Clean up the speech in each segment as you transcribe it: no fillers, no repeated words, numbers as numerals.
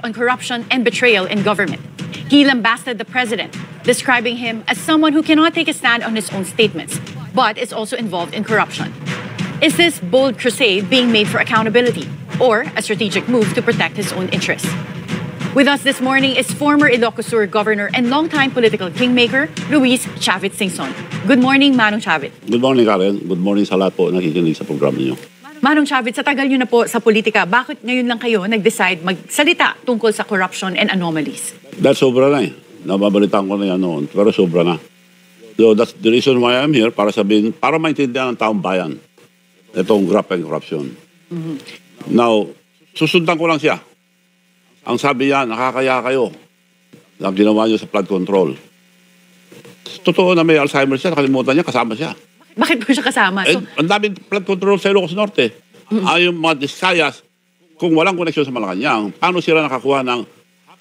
on corruption and betrayal in government. He lambasted the president, describing him as someone who cannot take a stand on his own statements, but is also involved in corruption. Is this bold crusade being made for accountability or a strategic move to protect his own interests? With us this morning is former Ilocos Sur Governor and longtime political kingmaker, Luis Chavit Singson. Good morning, Manong Chavit. Good morning, Karen. Good morning sa lahat po nakikinig sa programa niyo. Manong Chavit, sa tagal niyo na po sa politika, bakit ngayon lang kayo nag-decide magsalita tungkol sa corruption and anomalies? Dahil sobra na eh. Nababalitaan ko na yan noon, pero sobra na. So that's the reason why I'm here, para sabihin, para maintindihan ng taong bayan itong graft and corruption. Now, susundan ko lang siya. Ang sabi niya, nakakaya kayo. Ang ginawa niyo sa flood control. Totoo na may Alzheimer siya, nakalimutan niya, kasama siya. Bakit po siya kasama? Eh, ang daming flood control sa Ilocos Norte. Ay yung mga Discayas, kung walang koneksyon sa Malacanang, paano sila nakakuha ng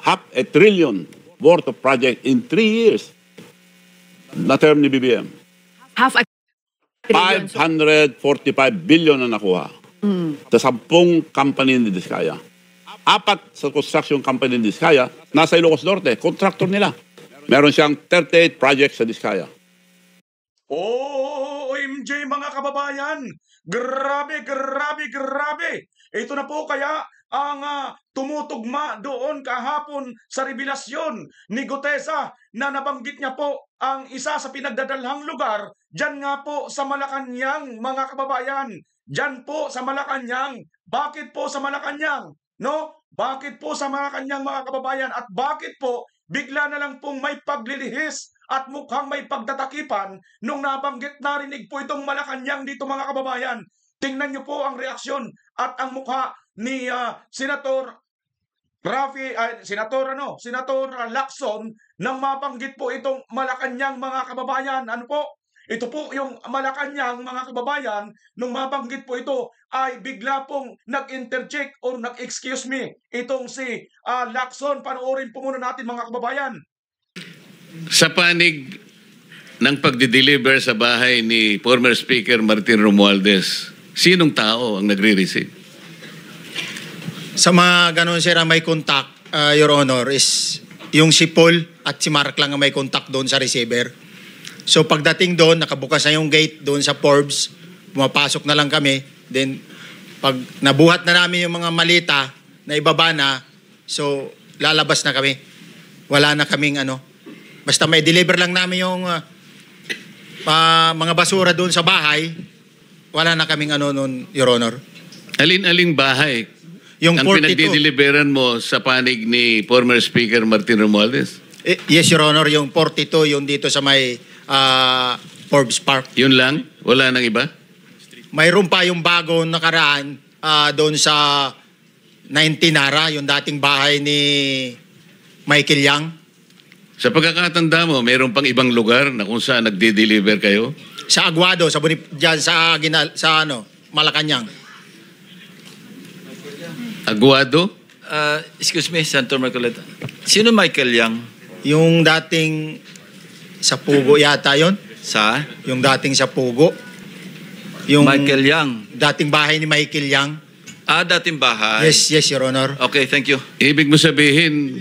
$500 billion worth of project in 3 years? Na term ni BBM. Half a trillion. 545 billion na nakuha. Sa 10 company ni Discaya. 4 sa construction company ni Discaya, nasa Ilocos Norte, contractor nila. Meron siyang 38 projects sa Discaya. OMG mga kababayan! Grabe, grabe, grabe! Ito na po kaya ang tumutugma doon kahapon sa revelasyon ni Gutesa na nabanggit niya po ang isa sa pinagdadalhang lugar dyan nga po sa Malacanang, mga kababayan. Dyan po sa Malacanang. Bakit po sa Malacanang? No? Bakit po sa Malacanang, mga kababayan? At bakit po bigla na lang pong may paglilihis at mukhang may pagtatakipan nung nabanggit narinig po itong Malacanang dito, mga kababayan? Tingnan niyo po ang reaksyon at ang mukha ni Senator Lacson nang mabanggit po itong Malacanang, mga kababayan. Ano po? Ito po yung Malacanang, mga kababayan, nung mabanggit po ito ay bigla pong nag-interject or nag-excuse me itong si Lacson. Panoorin po muna natin, mga kababayan. Sa panig ng pagdi-deliver sa bahay ni former Speaker Martin Romualdez, sinong tao ang nagre-receive? Sa mga ganun sir ang may contact, Your Honor, is yung si Paul at si Mark lang ang may contact doon sa receiver. So pagdating doon, nakabukas na yung gate doon sa Forbes, pumapasok na lang kami. Then pag nabuhat na namin yung mga malita na ibaba na, so lalabas na kami. Wala na kaming basta may deliver lang namin yung mga basura doon sa bahay, wala na kaming noon, Your Honor. Alin-aling bahay Yung ang 42. pinagdi-deliveran mo sa panig ni former Speaker Martin Romualdez? Yes, Your Honor, yung 42, yung dito sa may Forbes Park. Yun lang? Wala nang iba? Mayroon pa yung bago nakaraan doon sa 19 Nara, yung dating bahay ni Michael Yang. Sa pagkakatanda mo, mayroon pang ibang lugar na kung saan nagdi-deliver kayo? Sa Aguado, dyan sa Malacanang. Aguado? Excuse me, Senator Marcoleta. Sino Michael Yang? Yung dating sa Pugo yata yon. Sa? Yung dating sa Pugo. Yung Michael Yang. dating bahay ni Michael Yang. Dating bahay. Yes, Your Honor. Okay, thank you. Ibig mo sabihin,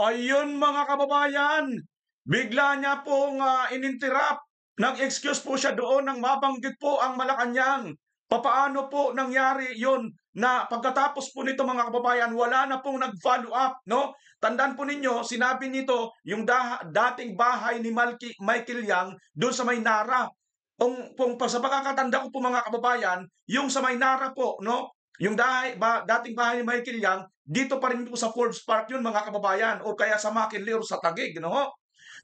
Ayun, mga kababayan, bigla niya pong ininterrupt. Nag-excuse po siya doon nang mabanggit po ang Malacanang. Papaano po nangyari yon na pagkatapos po nito, mga kababayan, wala na pong nag-follow up, no? Tandaan po ninyo, sinabi nito yung dating bahay ni Michael Yang doon sa Maynara. Kung sa pagkakatanda ko po, mga kababayan, yung sa Maynara po, no? Yung dating bahay ni Michael Yang, dito pa rin po sa Forbes Park yun, mga kababayan, o kaya sa McKinley or sa Taguig, no ho?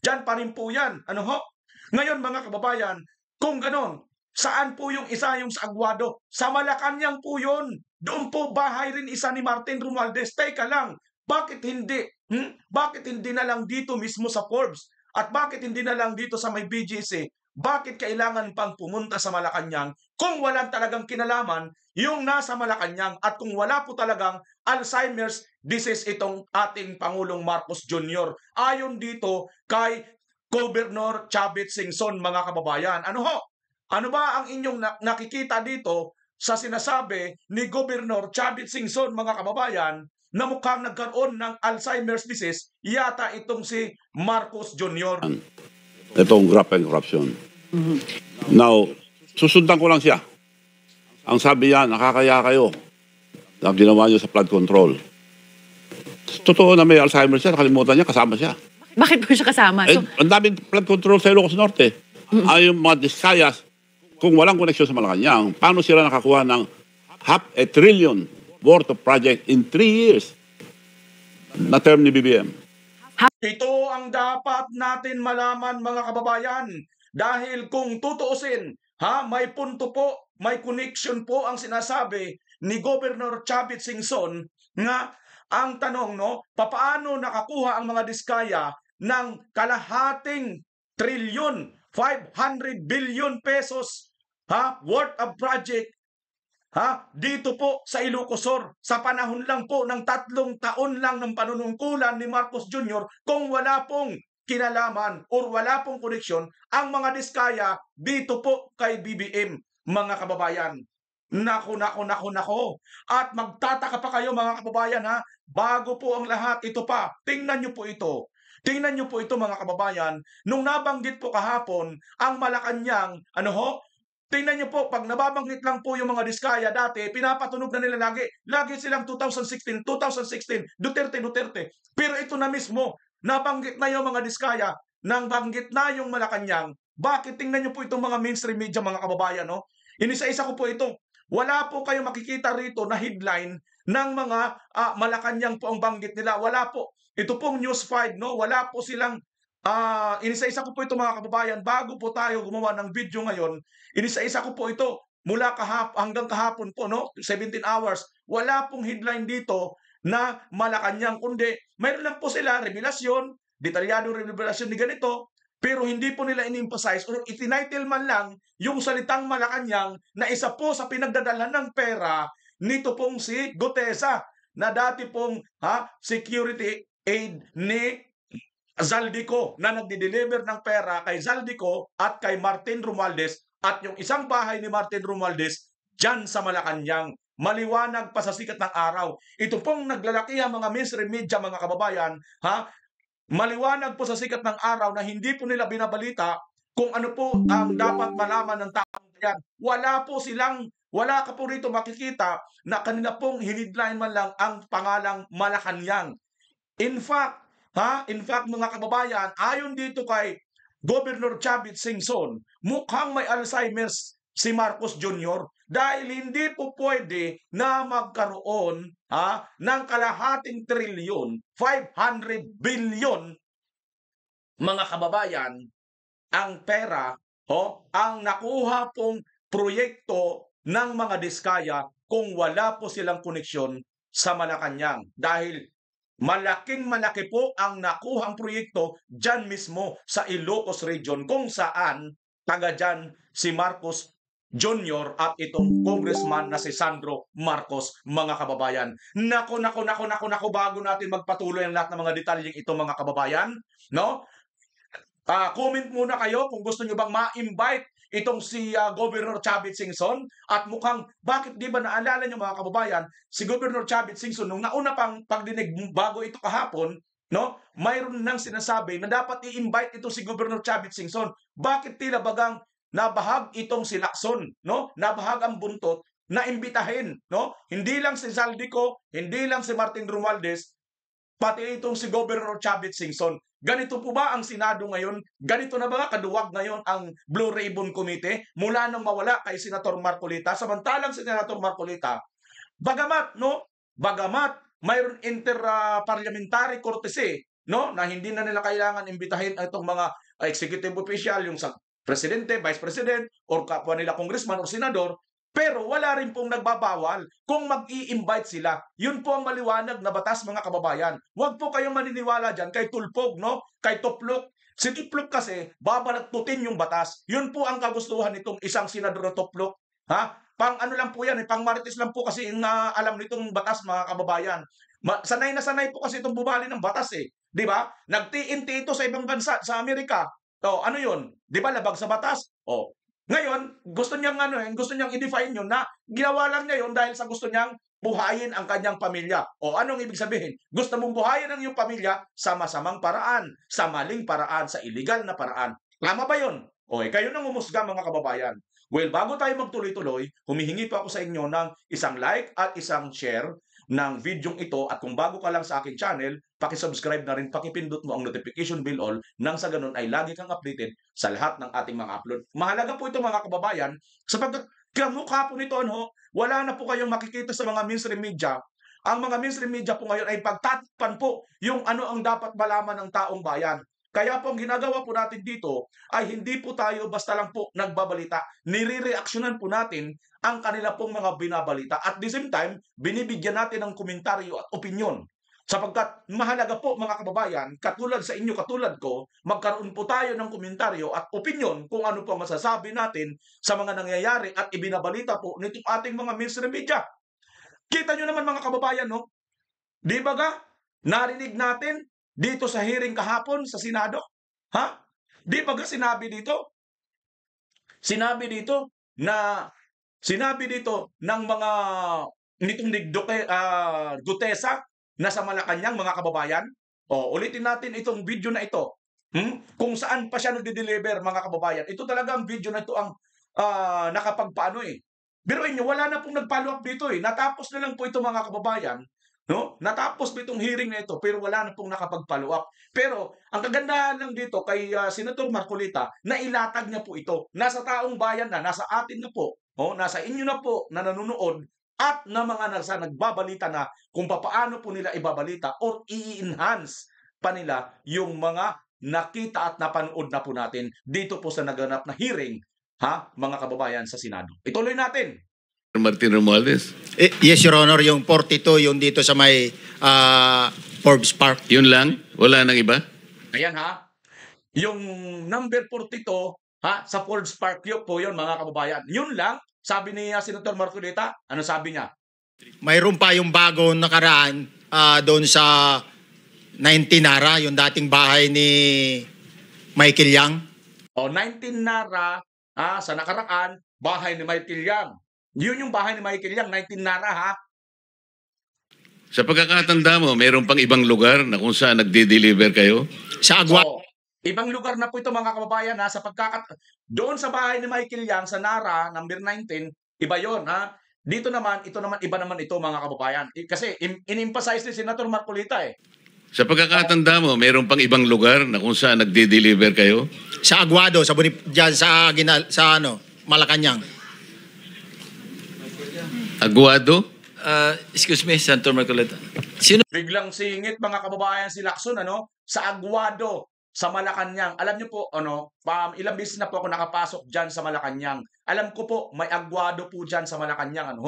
Diyan pa rin po yan, ano ho? Ngayon, mga kababayan, kung ganon, saan po yung isa, yung sa Aguado? Sa Malacanang po yun. Doon po bahay rin isa ni Martin Romualdez. Teka lang, bakit hindi? Bakit hindi na lang dito mismo sa Forbes? At bakit hindi na lang dito sa may BGC? Bakit kailangan pang pumunta sa Malacanang kung walang talagang kinalaman yung nasa Malacanang at kung wala po talagang Alzheimer's disease itong ating Pangulong Marcos Jr. Ayon dito kay Governor Chavit Singson, mga kababayan. Ano ho? Ano ba ang inyong nakikita dito sa sinasabi ni Governor Chavit Singson, mga kababayan, na mukhang nagkaroon ng Alzheimer's disease, yata itong si Marcos Jr. Itong graft and corruption. Now, susundan ko lang siya. Ang sabi niya, nakakaya kayo na ginawa niyo sa flood control. Totoo na may Alzheimer's siya, nakalimutan niya, kasama siya. Bakit po siya kasama? So, Ang daming flood control sa Ilocos Norte. Ay yung mga Discayas, kung walang koneksyon sa Malacanang, paano sila nakakuha ng $500 billion worth of project in 3 years na term ni BBM? Ito ang dapat natin malaman, mga kababayan, dahil kung tutuusin, may punto po, may connection po ang sinasabi ni Governor Chavit Singson nga ang tanong, papaano nakakuha ang mga Diskaya ng kalahating trilyon, 500 billion pesos worth of project dito po sa Ilocos Sur sa panahon lang po ng 3 taon lang ng panunungkulan ni Marcos Jr. kung wala pong kinalaman o wala pong koneksyon ang mga Diskaya dito po kay BBM, mga kababayan. Nako. At magtataka pa kayo, mga kababayan, bago po ang lahat, ito pa, tingnan nyo po ito. Tingnan nyo po ito, mga kababayan, nung nabanggit po kahapon ang Malacanang, tingnan nyo po, pag nababanggit lang po yung mga Diskaya dati, pinapatunog na nila lagi. Lagi silang 2016, Duterte. Pero ito na mismo, nabanggit na yung mga Diskaya, nang banggit na yung Malacanang. Bakit? Tingnan nyo po itong mga mainstream media, mga kababayan, Inisa-isa ko po ito. Wala po kayo makikita rito na headline ng mga Malacanang po ang banggit nila. Wala po. Ito pong News 5, wala po silang inisa-isa ko po ito, mga kababayan, bago po tayo gumawa ng video ngayon. Inisa-isa ko po ito mula hanggang kahapon po, 17 hours. Wala pong headline dito na Malacanang, kundi mayroon lang po sila revelasyon, detalyadong revelasyon ni ganito, pero hindi po nila in-emphasize o itinitle man lang yung salitang Malacanang na isa po sa pinagdadalhan ng pera nito pong si Gutesa na dati pong security aid ni Zaldico na nagdi-deliver ng pera kay Zaldico at kay Martin Romualdez at yung isang bahay ni Martin Romualdez dyan sa Malacanang. Maliwanag pa sa sikat ng araw. Ito pong naglalakihang mga mainstream media, mga kababayan, maliwanag po sa sikat ng araw na hindi po nila binabalita kung ano po ang dapat malaman ng taong yan. Wala ka po rito makikita na kanina pong hinidline man lang ang pangalang Malacanang. In fact, mga kababayan, ayon dito kay Governor Chavit Singson, mukhang may Alzheimer's si Marcos Jr. dahil hindi po pwede na magkaroon ng kalahating trilyon, 500 billion, mga kababayan, ang pera ang nakuha pong proyekto ng mga Diskaya kung wala po silang koneksyon sa Malacanang. Dahil malaki po ang nakuhang proyekto dyan mismo sa Ilocos Region kung saan taga dyan si Marcos Jr. at itong congressman na si Sandro Marcos, mga kababayan. Nako, bago natin magpatuloy ang lahat ng mga detalyeng ito, mga kababayan, comment muna kayo kung gusto nyo bang ma-invite itong si Governor Chavit Singson. At mukhang, bakit di ba naalala nyo, mga kababayan, si Governor Chavit Singson nung nauna pang pagdinig bago ito kahapon, mayroon nang sinasabi na dapat i-invite ito si Governor Chavit Singson. Bakit tila bagang nabahag itong si Lacson, nabahag ang buntot na imbitahin, hindi lang si Zaldico, hindi lang si Martin Romualdez, pati itong si Governor Chavit Singson. Ganito po ba ang Senado ngayon? Ganito na ba kaduwag ngayon ang Blue Ribbon Committee mula nang mawala kay Senator Marcolita? Samantalang si Senator Marcolita, bagamat mayroon inter-parliamentary courtesy, na hindi na nila kailangan imbitahin itong mga executive official, yung sa presidente, vice president, or kapwa nila congressman o senador, pero wala rin pong nagbabawal kung mag-i-invite sila. Yun po ang maliwanag na batas, mga kababayan. Huwag po kayong maniniwala dyan kay Tulpog, kay Toplok. Si Toplok kasi, babalagtutin yung batas. Yun po ang kagustuhan nitong isang senador na Toplok. Pang ano lang po yan, pang marites lang po kasi alam nitong batas, mga kababayan. Sanay na sanay po kasi itong bumali ng batas Di ba? Nag-TNT ito sa ibang bansa, sa Amerika. Ano yun? Di ba, labag sa batas? Ngayon, gusto niyang i-define yun na ginawa lang niya yun dahil sa gusto niyang buhayin ang kanyang pamilya. O anong ibig sabihin? Gusto mong buhayin ang iyong pamilya sa masamang paraan, sa maling paraan, sa illegal na paraan. Tama ba yun? O kayo nang umusga mga kababayan. Well, bago tayo magtuloy-tuloy, humihingi po ako sa inyo ng isang like at isang share ng videong ito, at kung bago ka lang sa aking channel, pakisubscribe na rin, pakipindot mo ang notification bell all nang sa ganun ay lagi kang updated sa lahat ng ating mga upload. Mahalaga po ito mga kababayan sapagkat kamukha po nito, wala na po kayong makikita sa mga mainstream media. Ang mga mainstream media po ngayon ay pagtatakpan po yung ano ang dapat malaman ng taong bayan. Kaya po ang ginagawa po natin dito ay hindi po tayo basta lang po nagbabalita. Nire-reaksyonan po natin ang kanila pong mga binabalita. At the same time, binibigyan natin ng komentaryo at opinyon. Sapagkat mahalaga po mga kababayan, katulad sa inyo, katulad ko, magkaroon po tayo ng komentaryo at opinyon kung ano po masasabi natin sa mga nangyayari at ibinabalita po nitong ating mga mainstream media. Kita nyo naman mga kababayan, di ba ga? Narinig natin dito sa hearing kahapon sa Senado? Ha? Di ba ga sinabi dito? Sinabi dito ng mga nitong Gutesa na sa Malacanang, mga kababayan. Ulitin natin itong video na ito. Kung saan pa siya nagde-deliver, mga kababayan. Ito talaga ang video na ito ang nakapagpaano Biruin nyo, wala na pong nag-follow up dito Natapos na lang po ito mga kababayan. No? Natapos po itong hearing na ito pero wala na pong nakapag-follow up. Pero ang kagandahan lang dito kay Senator Marcolita, nailatag niya po ito. Nasa taong bayan na, nasa atin na po, nasa inyo na po na nanonood at na mga nagbabalita na kung paano po nila ibabalita or i-enhance pa nila yung mga nakita at napanood na po natin dito po sa naganap na hearing, mga kababayan sa Senado. Ituloy natin. Martin Romualdez. Yes, Your Honor, yung 42, yung dito sa may Forbes Park. Yun lang? Wala nang iba? Ayan yung number 42, sa Forbes Park po yun mga kababayan. Yun lang, sabi ni Senator Marcolita, ano sabi niya? Mayroon pa yung bagong nakaraan doon sa 19 Nara, yung dating bahay ni Michael Yang. 19 Nara, sa nakaraan, bahay ni Michael Yang. Yun yung bahay ni Michael Yang, 19 Nara Sa pagkakatanda mo, mayroon pang ibang lugar na kung saan nagde-deliver kayo? Sa Agua. So, ibang lugar na po ito mga kababayan doon sa bahay ni Michael Yang sa Nara, number 19, iba yon Dito naman, iba naman ito mga kababayan. Kasi in-emphasize ni Senator Marcolita Sa pagkakatanda mo, mayroon pang ibang lugar na kung saan nagde-deliver kayo? Sa Aguado, dyan sa Malacanang. Aguado? Excuse me, Senator Marcolita. Sino? Biglang singit mga kababayan si Lacson sa Aguado, sa Malacanang. Alam niyo po ilang beses na po ako nakapasok diyan sa Malacanang. Alam ko po may Aguado po diyan sa Malacanang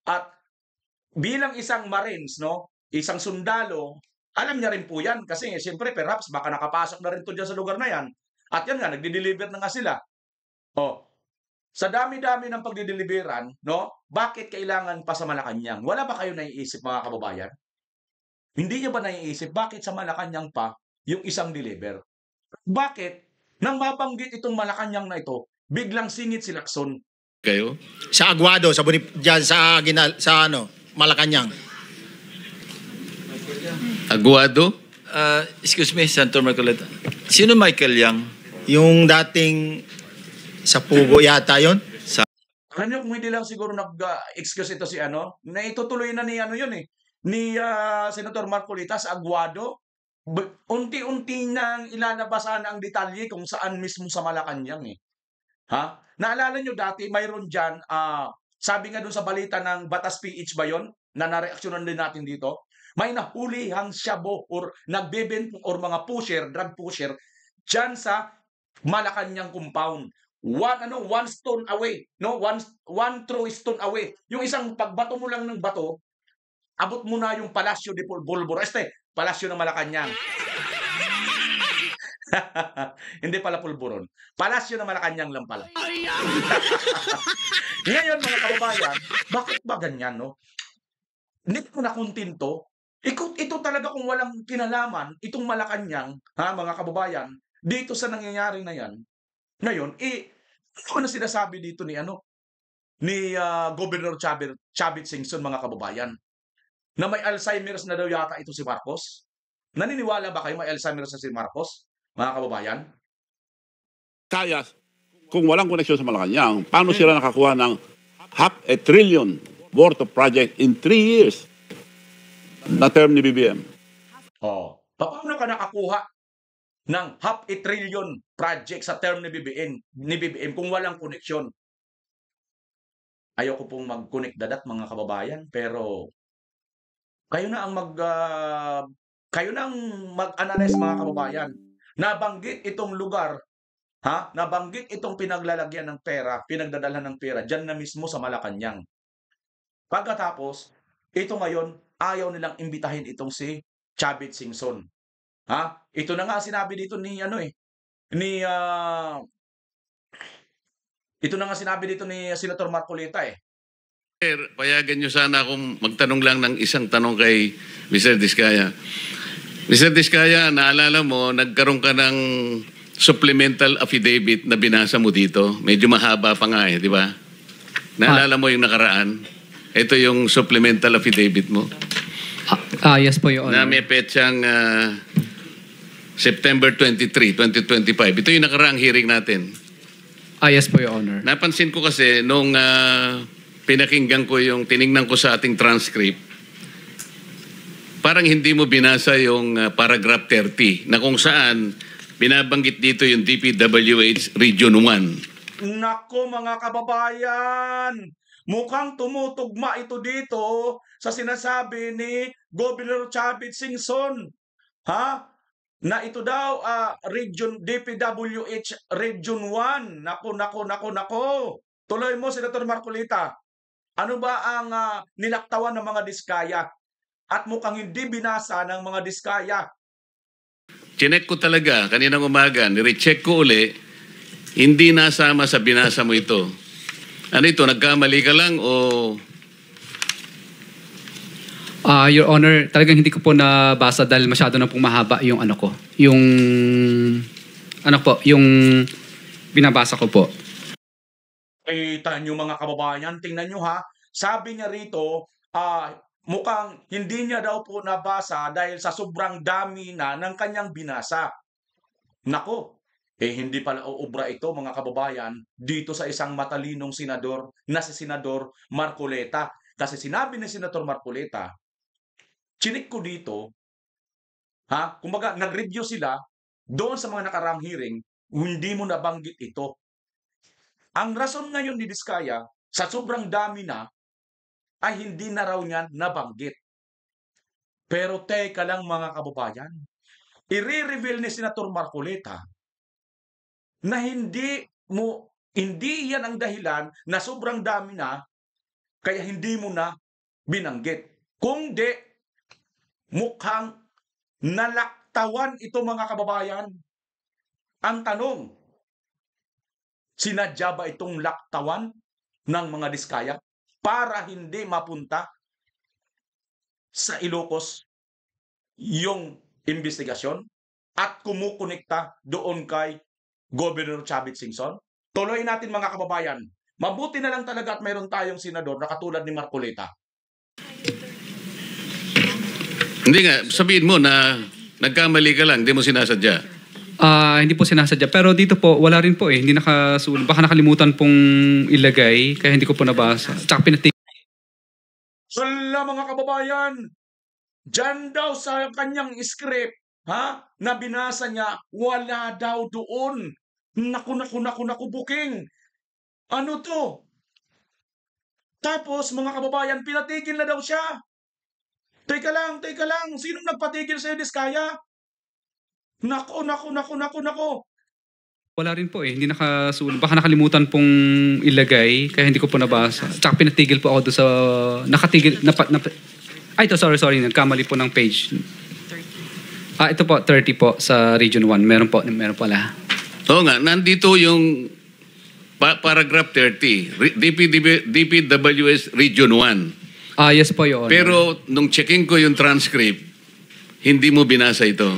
At bilang isang Marines, isang sundalo, alam niya rin po 'yan kasi siyempre perhaps baka nakapasok na rin to diyan sa lugar na 'yan. At yan nga nagde-deliver na nga sila. Sa dami-dami ng pagdideliveran, bakit kailangan pa sa Malacanang? Wala ba kayo naiisip mga kababayan? Hindi niyo ba naiisip bakit sa Malacanang pa yung isang deliver? Bakit? Nang mabanggit itong Malacanang na ito, biglang singit si Lacson. Kayo? Sa Aguado, dyan sa Malacanang. Aguado? Excuse me, Senator Marcolita. Sino Michael Yang? Yung dating sa Pugo yata yon. Alam niyo, kung hindi lang siguro nag-excuse ito si na itutuloy na ni ni Senator Marcolita sa Aguado. Unti-unti nang ilalabasan ang detalye kung saan mismo sa Malacanang Naalala niyo dati, mayroon dyan, sabi nga doon sa balita ng Batas PH ba yun, na nareaksyonan din natin dito, may nahulihang shabu or nagbebenta or mga drug pusher, dyan sa Malacanang compound. One stone away, one throw stone away. Yung isang pagbato mo lang ng bato, abot mo na yung Palacio de Pulboro. Palacio ng Malacanang. Hindi pala Pulburon. Palacio ng Malacanang lang pala. Ngayon mga kababayan, bakit ba ganyan, Hindi ko na kontento. Ito talaga kung walang kinalaman, itong Malacanang, mga kababayan, dito sa nangyayari na yan. Ngayon, ano na sinasabi dito ni ni Governor Chavit Singson, mga kababayan, na may Alzheimer's na daw yata ito si Marcos? Naniniwala ba kayo may Alzheimer's na si Marcos, mga kababayan? Kaya, kung walang koneksyon sa Malacanang, paano sila nakakuha ng $500 billion worth of project in 3 years na term ni BBM? Oh, paano ka nakakuha ng $500 billion project sa term ni BBM kung walang koneksyon? Ayoko pong mag-connect dadat, mga kababayan, pero kayo na ang mag-analyze, mga kababayan. Nabanggit itong lugar, nabanggit itong pinaglalagyan ng pera, pinagdadalhan ng pera diyan na mismo sa Malacanang. Pagkatapos, ito ngayon ayaw nilang imbitahin itong si Chavit Singson. Ito na nga sinabi dito ito na nga sinabi dito ni Senator Marcoleta Sir, payagan nyo sana akong magtanong lang ng isang tanong kay Mr. Diskaya. Mr. Diskaya, naalala mo, nagkaroon ka ng supplemental affidavit na binasa mo dito. Medyo mahaba pa nga di ba? Naalala mo yung nakaraan? Ito yung supplemental affidavit mo. Yes po, Your Honor. Na may petsang September 23, 2025. Ito yung nakaraang hearing natin. Yes po, Your Honor. Napansin ko kasi nung pinakinggan ko tiningnan ko sa ating transcript, parang hindi mo binasa yung paragraph 30 na kung saan binabanggit dito yung DPWH Region 1. Nako, mga kababayan, mukhang tumutugma ito dito sa sinasabi ni Governor Chavit Singson. Na ito daw DPWH Region 1. Nako. Tuloy mo, Senator Marcoleta. Ano ba ang nilaktawan ng mga Diskaya? At mukhang hindi binasa ng mga Diskaya. Chinek ko talaga kaninang umaga, nirecheck ko uli, hindi nasama sa binasa mo ito. Ano ito, nagkamali ka lang o... Your Honor, talagang hindi ko po nabasa dahil masyado na pong mahaba yung yung binabasa ko po. Tingnan nyo, mga kababayan, tingnan nyo sabi niya rito, mukhang hindi niya daw po nabasa dahil sa sobrang dami na ng kanyang binasa. Nako, hindi pala uubra ito, mga kababayan, dito sa isang matalinong senador na si Senador Marcoleta. Kasi sinabi ni Senator Marcoleta, chinik ko dito, kumbaga nag-review sila doon sa mga nakarang hearing, hindi mo nabanggit ito. Ang rason ngayon ni Diskaya, sa sobrang dami na, ay hindi na raw niyan nabanggit. Pero teka lang, mga kababayan, i-reveal ni Senator Marcoleta na hindi yan ang dahilan na sobrang dami na, kaya hindi mo na binanggit. Kung di, mukhang nalaktawan ito, mga kababayan. Ang tanong, sinadya ba itong laktawan ng mga Diskaya para hindi mapunta sa Ilocos yung investigasyon at kumukonekta doon kay Governor Chavit Singson? Tuloy natin, mga kababayan. Mabuti na lang talaga at mayroon tayong senador na katulad ni Marcoleta. Hindi nga, sabihin mo na nagkamali ka lang, hindi mo sinasadya. Hindi po sinasadya. Pero dito po, wala rin po Hindi nakasulat. Baka nakalimutan pong ilagay, kaya hindi ko po nabasa. Tsaka Sala, mga kababayan, dyan daw sa kanyang script, na binasa niya, wala daw doon. Naku, booking. Ano to? Tapos, mga kababayan, pinatigil na daw siya. Teka lang. Sinong nagpatigil sa'yo, Diskaya? Nako. Wala rin po Hindi nakasulat. Baka nakalimutan pong ilagay, kaya hindi ko po nabasa. Tsaka pinatigil po ako doon sa... Nakatigil... ito, sorry. Nagkamali po ng page. Ito po, 30 po sa Region 1. Meron pala. Oo nga, nandito yung paragraph 30. DPWS Region 1. Yes po, Your Honor. Pero nung checking ko yung transcript, hindi mo binasa ito.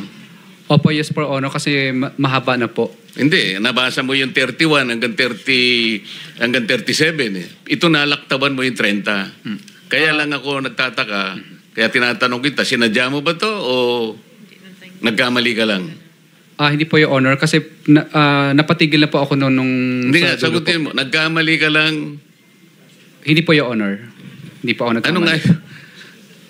Opo, yes po, Honor, kasi mahaba na po. Hindi, nabasa mo yung 31 hanggang 30 hanggang 37 eh. Ito nalaktaban mo yung 30. Kaya lang ako nagtataka, kaya tinatanong kita, sinadya mo ba to o nagkamali ka lang? Hindi po, Your Honor, kasi napatigil na po ako noon nung... Hindi nga, sa dulo sagutin mo, nagkamali ka lang. Hindi po, Your Honor. Hindi po ako nagkamali. Ano nga?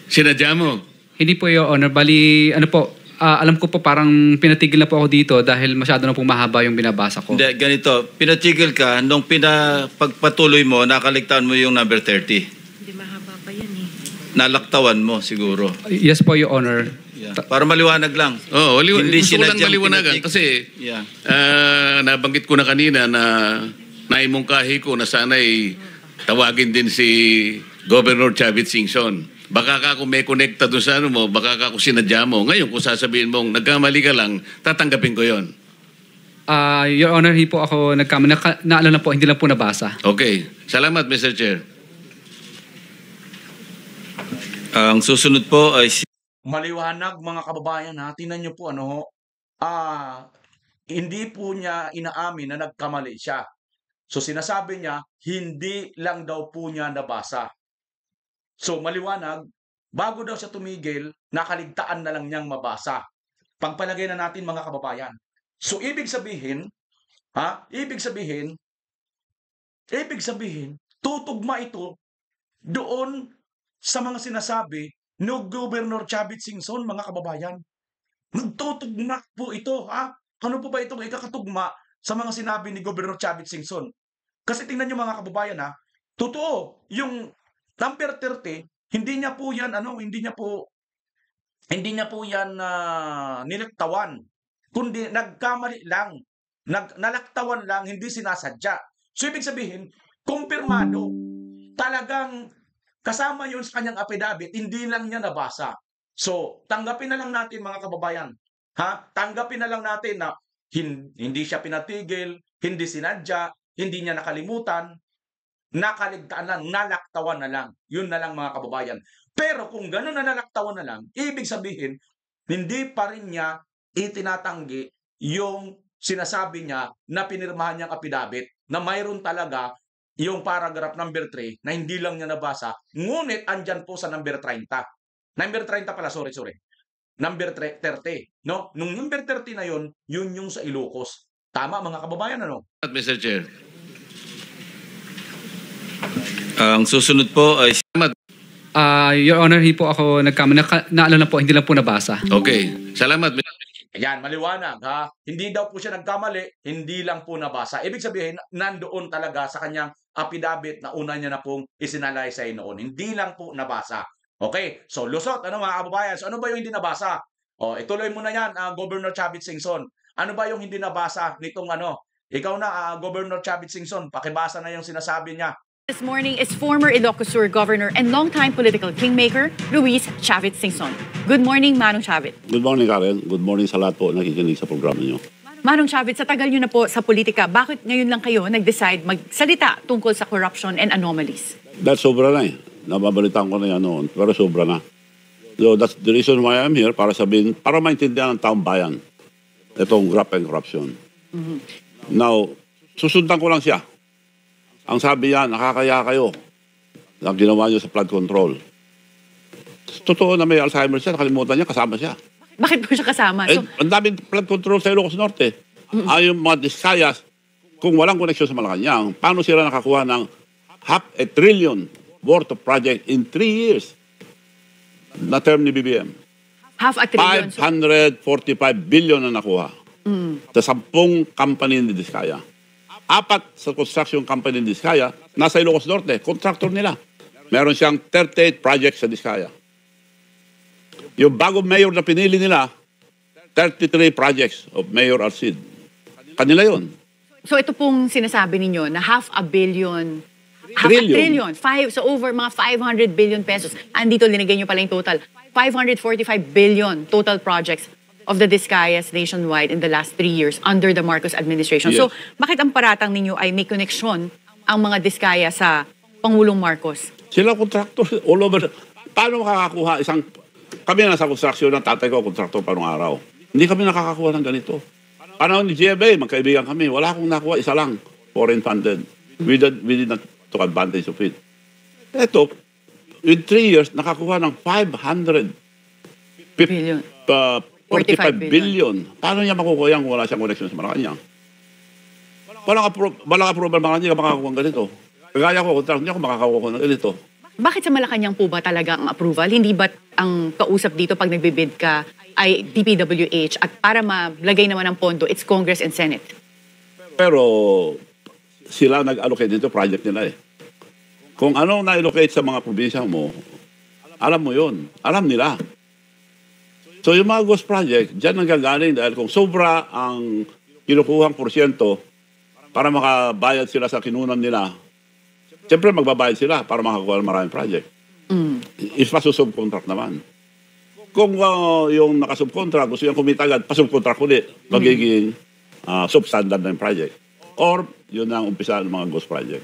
Sinadya mo? Hindi po, Your Honor. Bali, ano po, alam ko po parang pinatigil na po ako dito dahil masyado na po mahaba yung binabasa ko. Hindi, ganito. Pinatigil ka, nung pagpatuloy mo, nakaligtaan mo yung number 30. Hindi mahaba pa yan eh. Nalaktawan mo siguro. Yes po, Your Honor. Yeah. Para maliwanag lang. Oo, Hindi gusto ko lang sinadyang maliwanagan pinatig- kasi Yeah. nabanggit ko na kanina na naimungkahi ko na sana'y tawagin din si Governor Chavit Singson. Baka ka kung may connecta doon sa ano mo, baka ka kung sinadya mo. Ngayon kung sasabihin mong nagkamali ka lang, tatanggapin ko yon. Your Honor, hindi po ako nagkamali. Naalala po, hindi lang po nabasa. Okay. Salamat, Mr. Chair. Ang susunod po ay si Maliwanag mga kababayan ha, tingnan niyo po hindi po niya inaamin na nagkamali siya. So sinasabi niya, hindi lang daw po niya nabasa. So maliwanag, bago daw siya tumigil, nakaligtaan na lang niyang mabasa. Pagpalagay na natin mga kababayan. So ibig sabihin, tutugma ito doon sa mga sinasabi ni Governor Chavit Singson, mga kababayan. Nagtutugma po ito, ha? Ano po ba itong ikakatugma sa mga sinabi ni Governor Chavit Singson? Kasi tingnan niyo mga kababayan, ha? Totoo, yung number 30, hindi niya po yan nilaktawan. Kundi nagkamali lang. Nalaktawan lang, hindi sinasadya. So ibig sabihin, kumpirmado. Talagang kasama yun sa kanyang affidavit, hindi lang niya nabasa. So, tanggapin na lang natin mga kababayan. Tanggapin na lang natin na hindi siya pinatigil, hindi sinadya, hindi niya nakalimutan, nakaligtaan lang, nalaktawan na lang. Yun na lang mga kababayan. Pero kung gano'n na nalaktawan na lang, ibig sabihin, hindi pa rin niya itinatanggi yung sinasabi niya na pinirmahan niyang affidavit na mayroon talaga yung paragraph number 3 na hindi lang niya nabasa, ngunit andyan po sa number 30. Number 30 pala, sorry. Number 30. No? Nung number 30 na yun yung sa Ilocos. Tama mga kababayan, ano? Mr. Chair. ang susunod po ay si Your Honor, hindi po ako nagkamali. Naalala po, hindi lang po nabasa. Okay. Salamat, Mr. Ayan, maliwanag ha. Hindi daw po siya nagkamali, hindi lang po nabasa. Ibig sabihin, nandoon talaga sa kanyang affidavit na una niya na pong isinalaysay noon. Hindi lang po nabasa. Okay, so lusot, mga kababayan? So ano ba yung hindi nabasa? Ituloy mo na yan, Governor Chavit Singson. Ano ba yung hindi nabasa nitong Ikaw na, Governor Chavit Singson, pakibasa na yung sinasabi niya. This morning is former Ilocos Sur Governor and longtime political kingmaker, Luis Chavit Singson. Good morning, Manong Chavit. Good morning, Karen. Good morning sa lahat po nakikinig sa programa niyo. Manong Chavit, sa tagal nyo na po sa politika, bakit ngayon lang kayo nag-decide magsalita tungkol sa corruption and anomalies? Dahil sobra na eh. Nababalitaan ko na yan noon, pero sobra na. So that's the reason why I'm here, para maintindihan ng taong bayan itong graft and corruption. Now, susundan ko lang siya. Ang sabi niya, nakakaya kayo na ginawa niyo sa flood control. Totoo na may Alzheimer siya, nakalimutan niya, kasama siya. Bakit po siya kasama? Ang daming flood control sa Ilocos Norte. Ay yung mga Discayas, kung walang koneksyon sa Malacanang, paano sila nakakuha ng $500 billion worth of project in 3 years? Na term ni BBM. $500 billion. 545 billion na nakuha. Sa 10 company ni Discaya. 4 sa construction company ni Discaya, nasa Ilocos Norte, contractor nila. Meron siyang 38 projects sa Discaya. Yung bagong mayor na pinili nila, 33 projects of Mayor Arcid. Kanila yun. So ito pong sinasabi ninyo na $500 billion, Trillion. so over mga 500 billion pesos. Andito linagay nyo pala yung total. 545 billion total projects of the Discayas nationwide in the last 3 years under the Marcos administration. Yes. So bakit ang paratang ninyo ay may koneksyon ang mga Discaya sa Pangulong Marcos? Sila contractor all over. Paano makakakuha Kami nasa construction ng tatay ko, contractor pa nung araw. Hindi kami nakakakuha ng ganito. Panahon ni GMA, magkaibigan kami. Wala akong nakuha, isa lang. Foreign funded. We did not took advantage of it. Ito, in 3 years, nakakuha ng 500 Billion. 45 billion. Paano niya makukuha yan kung wala siyang connection sa Malacanang? Walang approval Malacanang, makakakuha ng ganito. Kagaya ko, contract niya kung makakakuha ng ganito. Bakit sa Malacanang po ba talaga ang approval? Hindi ba ang kausap dito pag nagbibid ka ay DPWH at para maglagay naman ng pondo, it's Congress and Senate? Pero sila nag-allocate dito, project nila eh. Kung ano na-allocate sa mga probinsya mo, alam mo yun. Alam nila. So yung mga ghost project, dyan nanggagaling dahil kung sobra ang kinukuhang porsyento para makabayad sila sa kinunan nila, siyempre magbabayad sila para makakuha ng maraming project. If pasusubcontract naman. Kung yung nakasubcontract, gusto yung kumita agad, pasubcontract ulit, magiging substandard na yung project. Or yun ang umpisaan ng mga ghost project.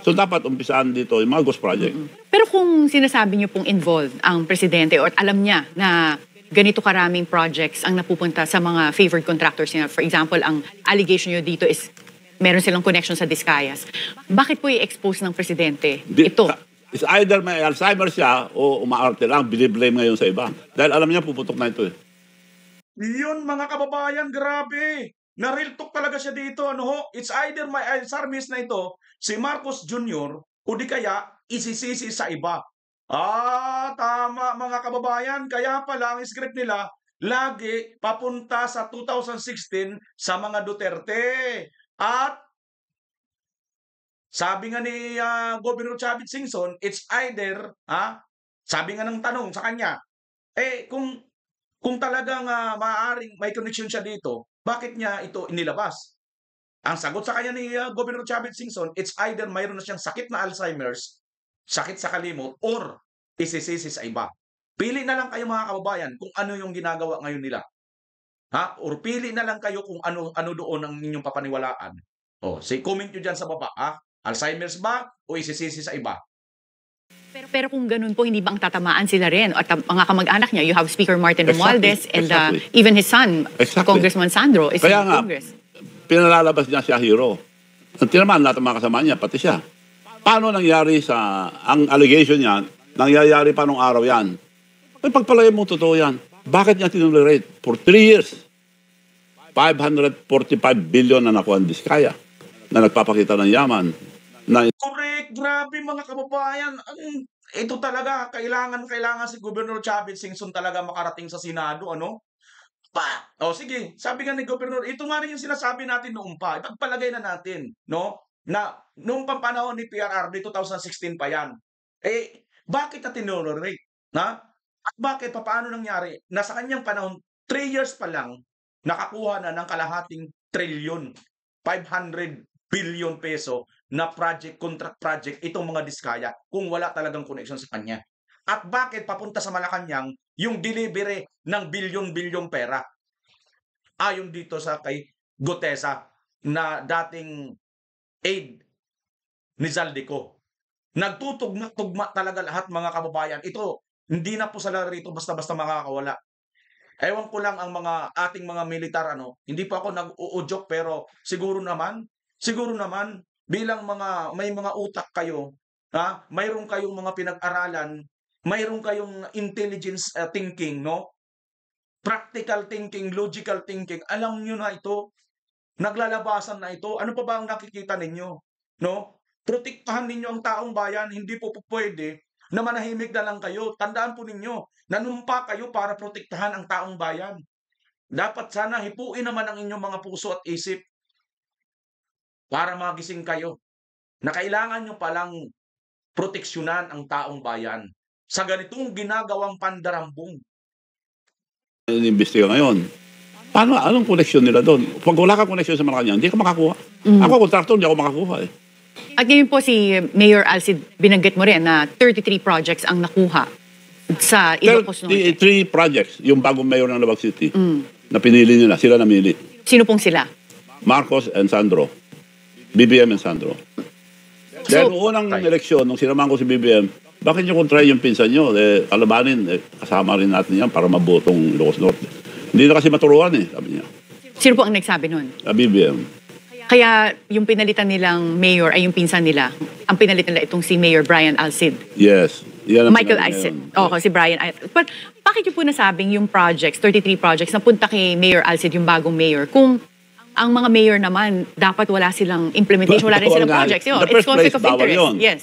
So dapat umpisaan dito yung mga ghost project. Pero kung sinasabi niyo pong involved ang presidente or alam niya na ganito karaming projects ang napupunta sa mga favored contractors niya. For example, ang allegation niyo dito is meron silang connection sa Discayas. Bakit po i-expose ng presidente ito? It's either may Alzheimer siya o umaarte lang, biniblame ngayon sa iba. Dahil alam niya puputok na ito eh. Yun mga kababayan, grabe. Na-real talk talaga siya dito. Ano ho? It's either may Alzheimer's na ito, si Marcos Jr. o di kaya isisisi sa iba. Tama mga kababayan. Kaya pala ang script nila lagi papunta sa 2016 sa mga Duterte. At sabi nga ni Governor Chavit Singson, it's either, sabi nga ng tanong sa kanya, kung talagang maaaring may connection siya dito, bakit niya ito inilabas? Ang sagot sa kanya ni Governor Chavit Singson, it's either mayroon na siyang sakit na Alzheimer's, sakit sa kalimot, or isisisi sa iba. Pili na lang kayo mga kababayan kung ano yung ginagawa ngayon nila. Or pili na lang kayo kung ano doon ang inyong papaniwalaan. Comment nyo dyan sa baba. Alzheimer's ba o isisisi sa iba? Pero kung ganun po, hindi ba ang tatamaan sila rin? At mga kamag-anak niya, you have Speaker Martin Romualdez and even his son, Congressman Sandro, is in Congress. Pinalalabas niya siya hero. Ang tinamaan lahat ng mga kasama niya, pati siya. Paano nangyari ang allegation niya, nangyayari pa nung araw yan? Ay pagpalagay mo totoo yan. Bakit niya tinulerate? For 3 years, 545 billion na nakuha ang Diskaya na nagpapakita ng yaman. Correct, grabe mga kababayan. Ito talaga, kailangan si Governor Chavit Singson talaga makarating sa Senado, ano? Sige, sabi nga ni Governor, ito nga rin yung sinasabi natin noong pa. Ipagpalagay na natin, no? Na noong panahon ni PRRD 2016 pa yan. Bakit na tinolerate? At bakit, paano nangyari? Na sa kanyang panahon, 3 years pa lang, nakakuha na ng kalahating trilyon, 500 billion peso na contract project, itong mga Diskaya, kung wala talagang connection sa kanya. At bakit papunta sa Malacanang yung delivery ng bilyon-bilyon pera? Ayon dito sa kay Gutesa na dating aide ni Zaldico. Nagtutugma talaga lahat mga kababayan. Ito, hindi na po sila rito basta-basta makakawala. Ewan ko lang ang ating mga militar, hindi pa ako nag-uudyok, pero siguro naman bilang may mga utak kayo, mayroon kayong mga pinag-aralan, mayroon kayong intelligence thinking, no? Practical thinking, logical thinking, alam niyo na ito. Naglalabasan na ito. Ano pa ba ang nakikita ninyo? No? Protektahan ninyo ang taong bayan, hindi po pwede na manahimik na lang kayo. Tandaan po ninyo, nanumpa kayo para protektahan ang taong bayan. Dapat sana hipuin naman ang inyong mga puso at isip para magising kayo na kailangan nyo palang proteksyonan ang taong bayan sa ganitong ginagawang pandarambong. Inimbestiga ngayon. Anong connection nila doon? Pag wala ka connection sa Malacanang, hindi ka makakuha. Ako, kontraktor, hindi ako makakuha eh. At ngayon po si Mayor Alcid, binanggit mo rin na 33 projects ang nakuha sa Ilocos Norte. 3 projects, yung bagong mayor ng Labag City, na pinili nila, sila namili. Sino pong sila? Marcos and Sandro. BBM and Sandro. Dahil unang eleksyon, nung sinamahan ko si BBM, bakit nyo kontray yung pinsan nyo? Kalabanin, kasama rin natin yan para mabotong Ilocos Norte. Hindi na kasi maturuan sabi niya. Sino po ang nagsabi nun? BBM. Kaya yung pinalitan nilang mayor ay yung pinsan nila. Ang pinalitan nila itong si Mayor Brian Alcid. Yes. Yan ang Michael sinabi Alcid. ngayon. Oo, si Brian Alcid. But bakit yung po nasabing yung projects, 33 projects, napunta kay Mayor Alcid, yung bagong mayor, kung ang mga mayor naman, dapat wala silang implementation, wala rin silang Bawal nga. projects. Yun. In the It's first conflict place, of bawal interest. yun. Yes.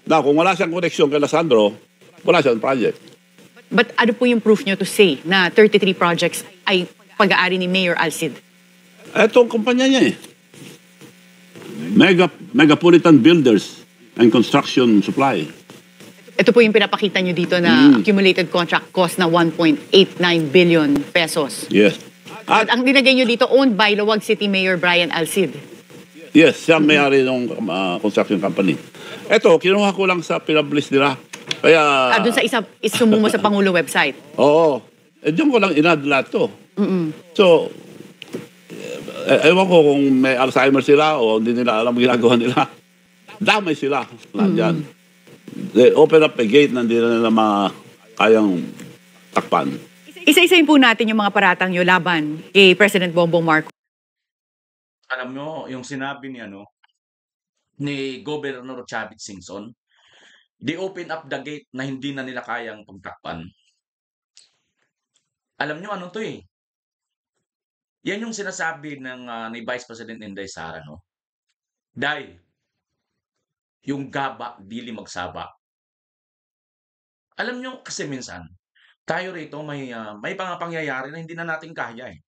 Now, kung wala siyang koneksyon kay Sandro, wala siyang project. But ano po yung proof nyo to say na 33 projects ay pag-aari ni Mayor Alcid? Ito ang kumpanya niya eh. Megapolitan Builders and Construction Supply. Ito po yung pinapakita nyo dito na accumulated contract cost na 1.89 billion pesos. Yes. At ang dinagay nyo dito, owned by Luwag City Mayor Brian Alcid. Yes, siya ang may-ari ng construction company. Ito, kinuha ko lang sa pinablis nila. Kaya... Doon sa isa, isumo mo sa Pangulo website. Oo. Diyan ko lang inad lahat to. So, ewan ko kung may Alzheimer sila o hindi nila alam ginagawa nila. Damay sila. Lahat yan. They open up a gate na hindi na nila kayang takpan. Isa-isayin po natin yung mga paratang nyo laban kay President Bongbong Marcos. Alam mo, yung sinabi ni Governor Chavit Singson, they open up the gate na hindi na nila kayang pagtakpan. Alam nyo ano to eh. Yan yung sinasabi ni Vice President Inday Sara, no? Dahil, yung gaba, dili magsaba. Alam nyo, kasi minsan, tayo rito may mga pangyayari na hindi na natin kaya eh.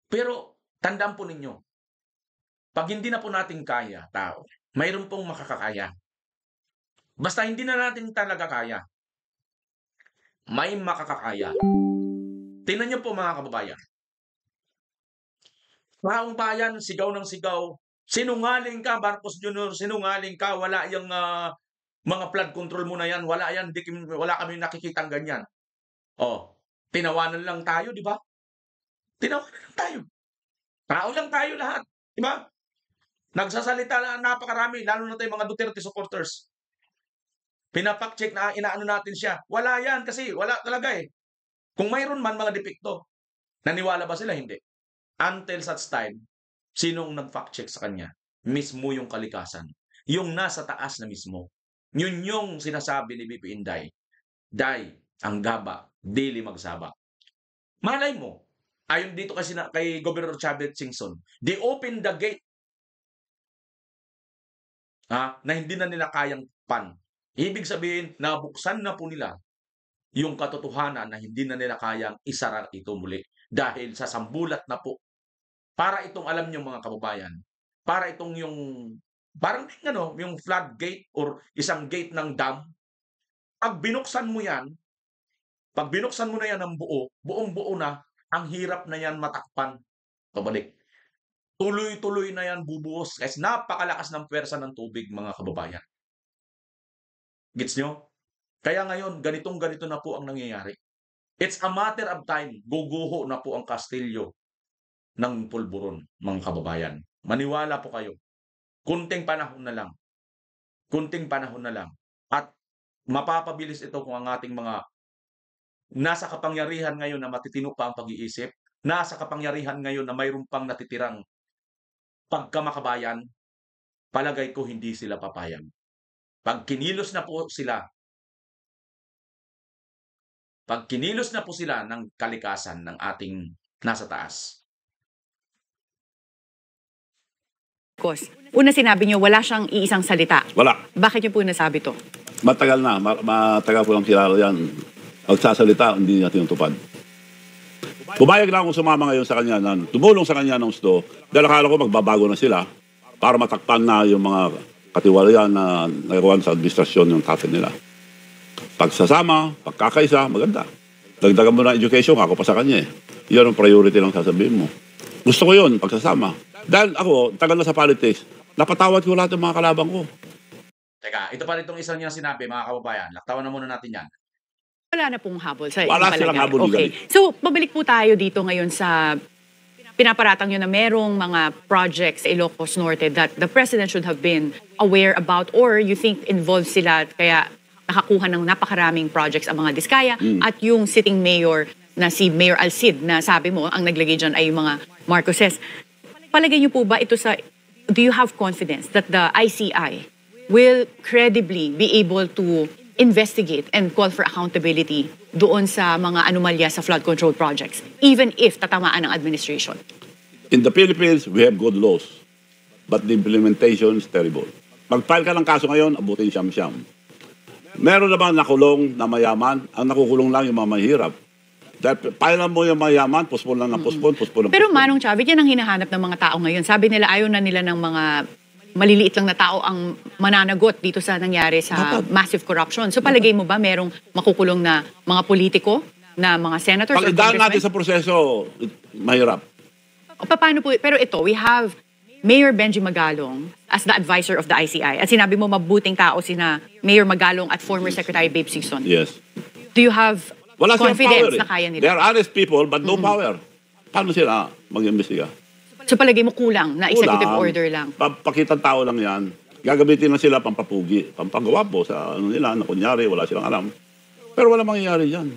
Pero, tandaan po ninyo, pag hindi na po natin kaya, tao, mayroon pong makakakaya. Basta hindi na natin talaga kaya, may makakakaya. Tingnan nyo po mga kababayan. Taong bayan, sigaw ng sigaw, sinungaling ka, Marcos Jr., sinungaling ka, wala yung mga flood control mo na yan, wala yan, wala kami nakikitang ganyan. Oh, tinawanan lang tayo, di ba? Tinawanan lang tayo. Tao lang tayo lahat, di ba? Nagsasalita na napakarami, lalo na tayo mga Duterte supporters. Pinapak-check na inaano natin siya. Wala yan kasi wala talaga eh. Kung mayroon man mga depekto, naniwala ba sila? Hindi. Until such time, sinong nag-fact-check sa kanya? Mismo yung kalikasan. Yung nasa taas na mismo. Yun yung sinasabi ni BP Inday. Day, ang gaba, dili magsaba. Malay mo, ayon dito kay Governor Chavit Singson, they open the gate na hindi na nila kayang pan. Ibig sabihin, nabuksan na po nila yung katotohanan na hindi na nila kayang isara ito muli. Dahil sa sambulat na po. Para itong, alam nyo mga kababayan, para itong parang yung floodgate or isang gate ng dam, pag binuksan mo yan, pag binuksan mo na yan ng buong-buo na, ang hirap na yan matakpan. Pabalik. Tuloy-tuloy na yan bubuhos kasi napakalakas ng pwersa ng tubig, mga kababayan. Gets nyo? Kaya ngayon, ganito na po ang nangyayari. It's a matter of time. Guguho na po ang kastilyo ng pulburon, mga kababayan. Maniwala po kayo. Kunting panahon na lang. Kunting panahon na lang. At mapapabilis ito kung ang ating mga nasa kapangyarihan ngayon na matitino pa ang pag-iisip, nasa kapangyarihan ngayon na mayroon pang natitirang pagkamakabayan, palagay ko hindi sila papayag. Pag kinilos na po sila ng kalikasan ng ating nasa taas. Una sinabi niyo, wala siyang iisang salita. Wala. Bakit niyo po nasabi to? Matagal na. Matagal po lang kilala yan. Magsasalita, hindi niya tinutupad. Pumayag lang ako sumama ngayon sa kanya, tumulong sa kanya ng gusto, dahil akala ko magbabago na sila para matakpan na yung mga katiwalayan na nagawa sa administrasyon yung kapit nila. Pagsasama, pagkakaisa, maganda. Dagdagan mo na education, ako pa sa kanya eh. Yan ang priority lang sasabihin mo. Gusto ko yun, pagsasama. Dahil ako, tagal na sa politics, napatawad ko lahat ng mga kalabang ko. Teka, ito pa rin itong isang niya sinabi, mga kababayan. Laktawan na muna natin yan. Wala na pong habol sa Wala silang habol. Okay. So, pabalik po tayo dito ngayon sa pinaparatang nyo na merong mga projects sa Ilocos Norte that the President should have been aware about or you think involved sila kaya nakakuha ng napakaraming projects ang mga Diskaya at yung sitting mayor na si Mayor Alcid na sabi mo, ang naglagay dyan ay yung mga Marcoses. Palagay niyo po ba ito do you have confidence that the ICI will credibly be able to investigate and call for accountability doon sa mga anomalya sa flood control projects, even if tatamaan ng administration? In the Philippines, we have good laws, but the implementation is terrible. Pag-file ka ng kaso ngayon, abutin siyam-siyam. Meron naman nakulong na mayaman, ang nakukulong lang yung mga mahirap. Dahil file mo yung mayaman, postpone lang ng postpone. Pero Manong Chavit, yan ang hinahanap ng mga tao ngayon. Sabi nila, ayaw na nila ng mga maliliit lang na tao ang mananagot dito sa nangyari sa massive corruption. So palagay mo ba merong makukulong na mga politiko, na mga senators or Pag-idaan natin congressmen? sa proseso, mahirap. Paano po, pero ito, we have Mayor Benji Magalong as the advisor of the ICI. At sinabi mo mabuting tao sina Mayor Magalong at former Secretary Babe Singson. Yes. Do you have Wala silang confidence power. na kaya They nila? are honest people, but no power. Paano sila mag-imbestiga? So palagay mo kulang na executive order lang? Pakitang tao lang yan. Gagamitin na sila pampapugi, pampagawapo sa ano nila, na kunyari, wala silang alam. Pero wala mangyayari dyan.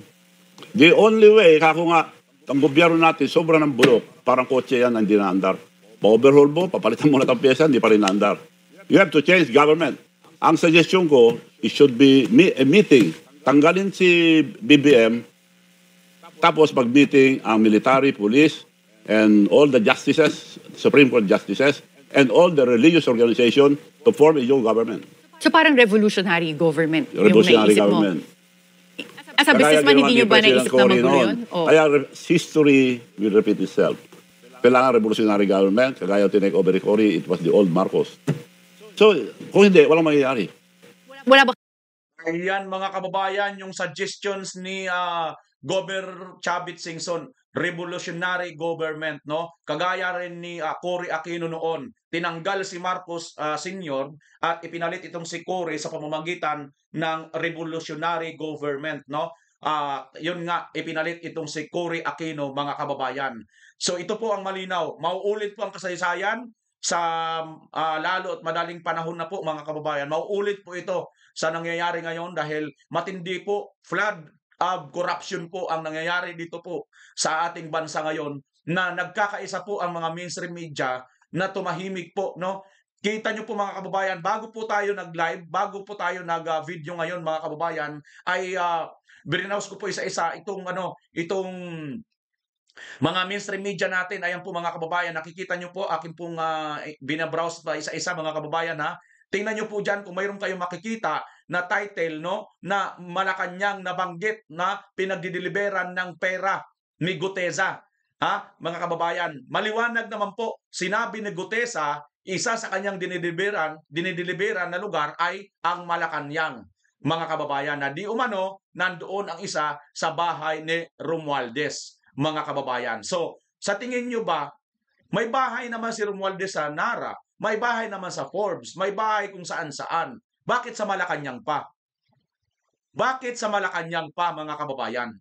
The only way, kako nga, ang gobyerno natin, sobra ng bulok. Parang kotse yan, hindi na-andar. Pa-overhaul mo, papalitan mo na ng pyesa, hindi pa rin na-andar. You have to change government. Ang suggestion ko, it should be a meeting. Tanggalin si BBM, tapos mag-meeting ang military, police, and all the justices, Supreme Court justices, and all the religious organization to form a new government. So parang revolutionary government Revolutionary yung naisip government. mo? As a businessman, hindi nyo ba naisip na magulo yun? Oh. Kaya history will repeat itself. Kailangan revolutionary government, kagaya tinake over ni Cory, it was the old Marcos. So, kung hindi, walang mangyayari. Wala ba Ayan mga kababayan, yung suggestions ni Governor Chavit Singson, revolutionary government, no? Kagaya rin ni Cory Aquino noon, tinanggal si Marcos Sr. at ipinalit itong si Cory sa pamamagitan ng revolutionary government, no? Yun nga, ipinalit itong si Cory Aquino, mga kababayan. So ito po ang malinaw, mauulit po ang kasaysayan sa lalo at madaling panahon na po, mga kababayan. Mauulit po ito sa nangyayari ngayon dahil matindi po, flood of corruption po ang nangyayari dito po sa ating bansa ngayon, na nagkakaisa po ang mga mainstream media na tumahimik po, no? Kita nyo po mga kababayan, bago po tayo nag-live, bago po tayo nag-video ngayon, mga kababayan, ay birinaus ko po isa-isa itong mga mainstream media natin. Ayan po mga kababayan, nakikita nyo po, akin pong binabrowse pa isa-isa, mga kababayan, ha? Tingnan nyo po dyan kung mayroon kayong makikita na title, no, na Malacanang nabanggit na pinagdideliveran ng pera ni Gutesa. Ha? Mga kababayan, maliwanag naman po, sinabi ni Gutesa, isa sa kanyang dinideliveran na lugar ay ang Malacanang. Mga kababayan, na di umano, nandoon ang isa sa bahay ni Romualdez. Mga kababayan. So, sa tingin nyo ba, may bahay naman si Romualdez sa Nara, may bahay naman sa Forbes, may bahay kung saan-saan. Bakit sa Malacanang pa? Bakit sa Malacanang pa, mga kababayan?